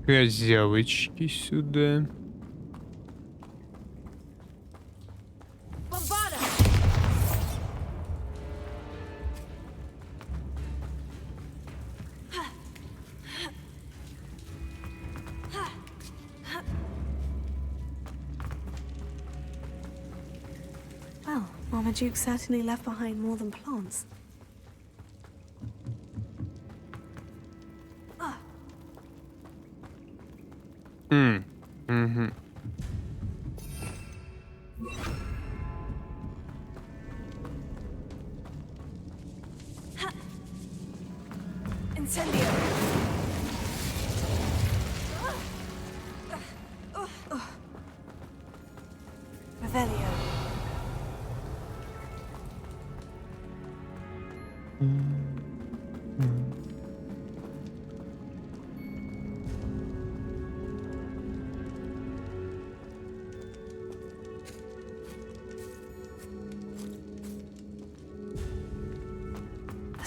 Козявочки сюда. Well, Marmaduke certainly left behind more than plants. Угу. Incendio! Revelio.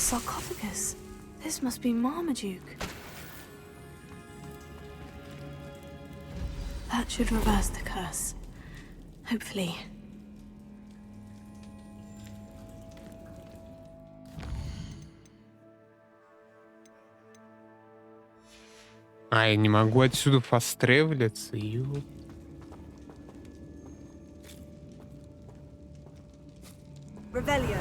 sarcophagus. This must be Marmaduke. That should reverse the curse. Hopefully. А, я не могу отсюда фаст-тревелиться, Revelio.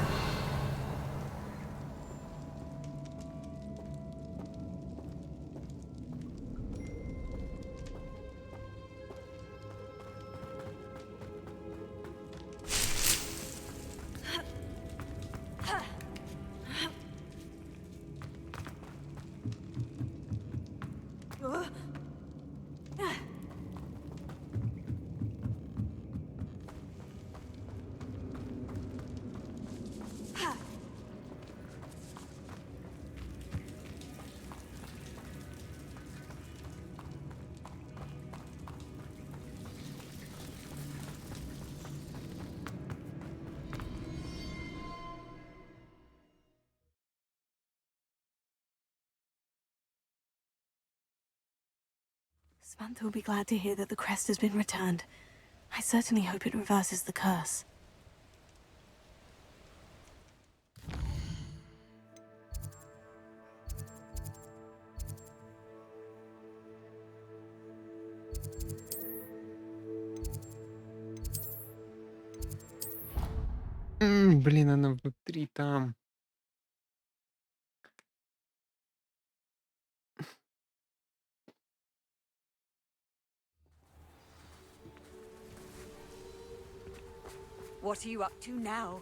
Samantha will be glad to hear that the crest has been returned. I certainly hope it reverses the curse. Блин, она внутри там. What are you up to now?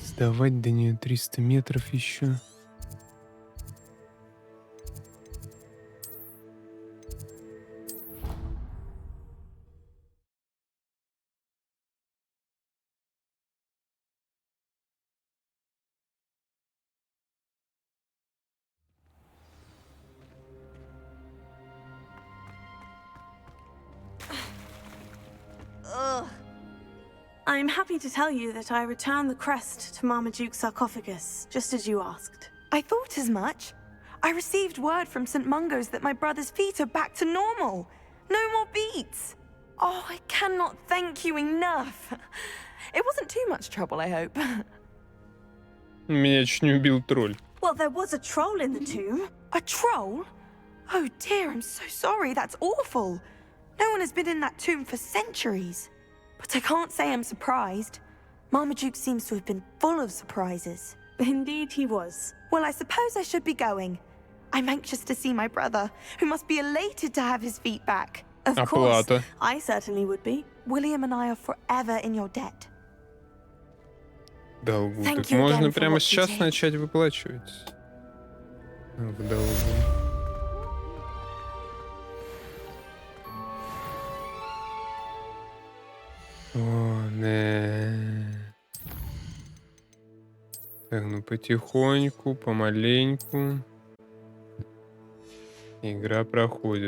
Сдавать до нее 300 метров еще. Ugh. I'm happy to tell you that I returned the crest to Marmaduke's sarcophagus, just as you asked. I thought as much. I received word from St. Mungo's that my brother's feet are back to normal. No more beats. Oh, I cannot thank you enough. It wasn't too much trouble, I hope. Меня чуть не убил тролль. Well, there was a troll in the tomb. A troll? Oh dear, I'm so sorry. That's awful. No one has been in that tomb for centuries. But I can't say I'm surprised. Marmaduke seems to have been full of surprises. Indeed he was. Well, I suppose I should be going. I'm anxious to see my brother, who must be elated to have his feet back. Of course, I certainly would be. William and I are forever in your debt. Долгу. Thank Так you again можно for прямо what you сейчас did. начать выплачивать. В долгу. О, не. Так, ну потихоньку, помаленьку. Игра проходит.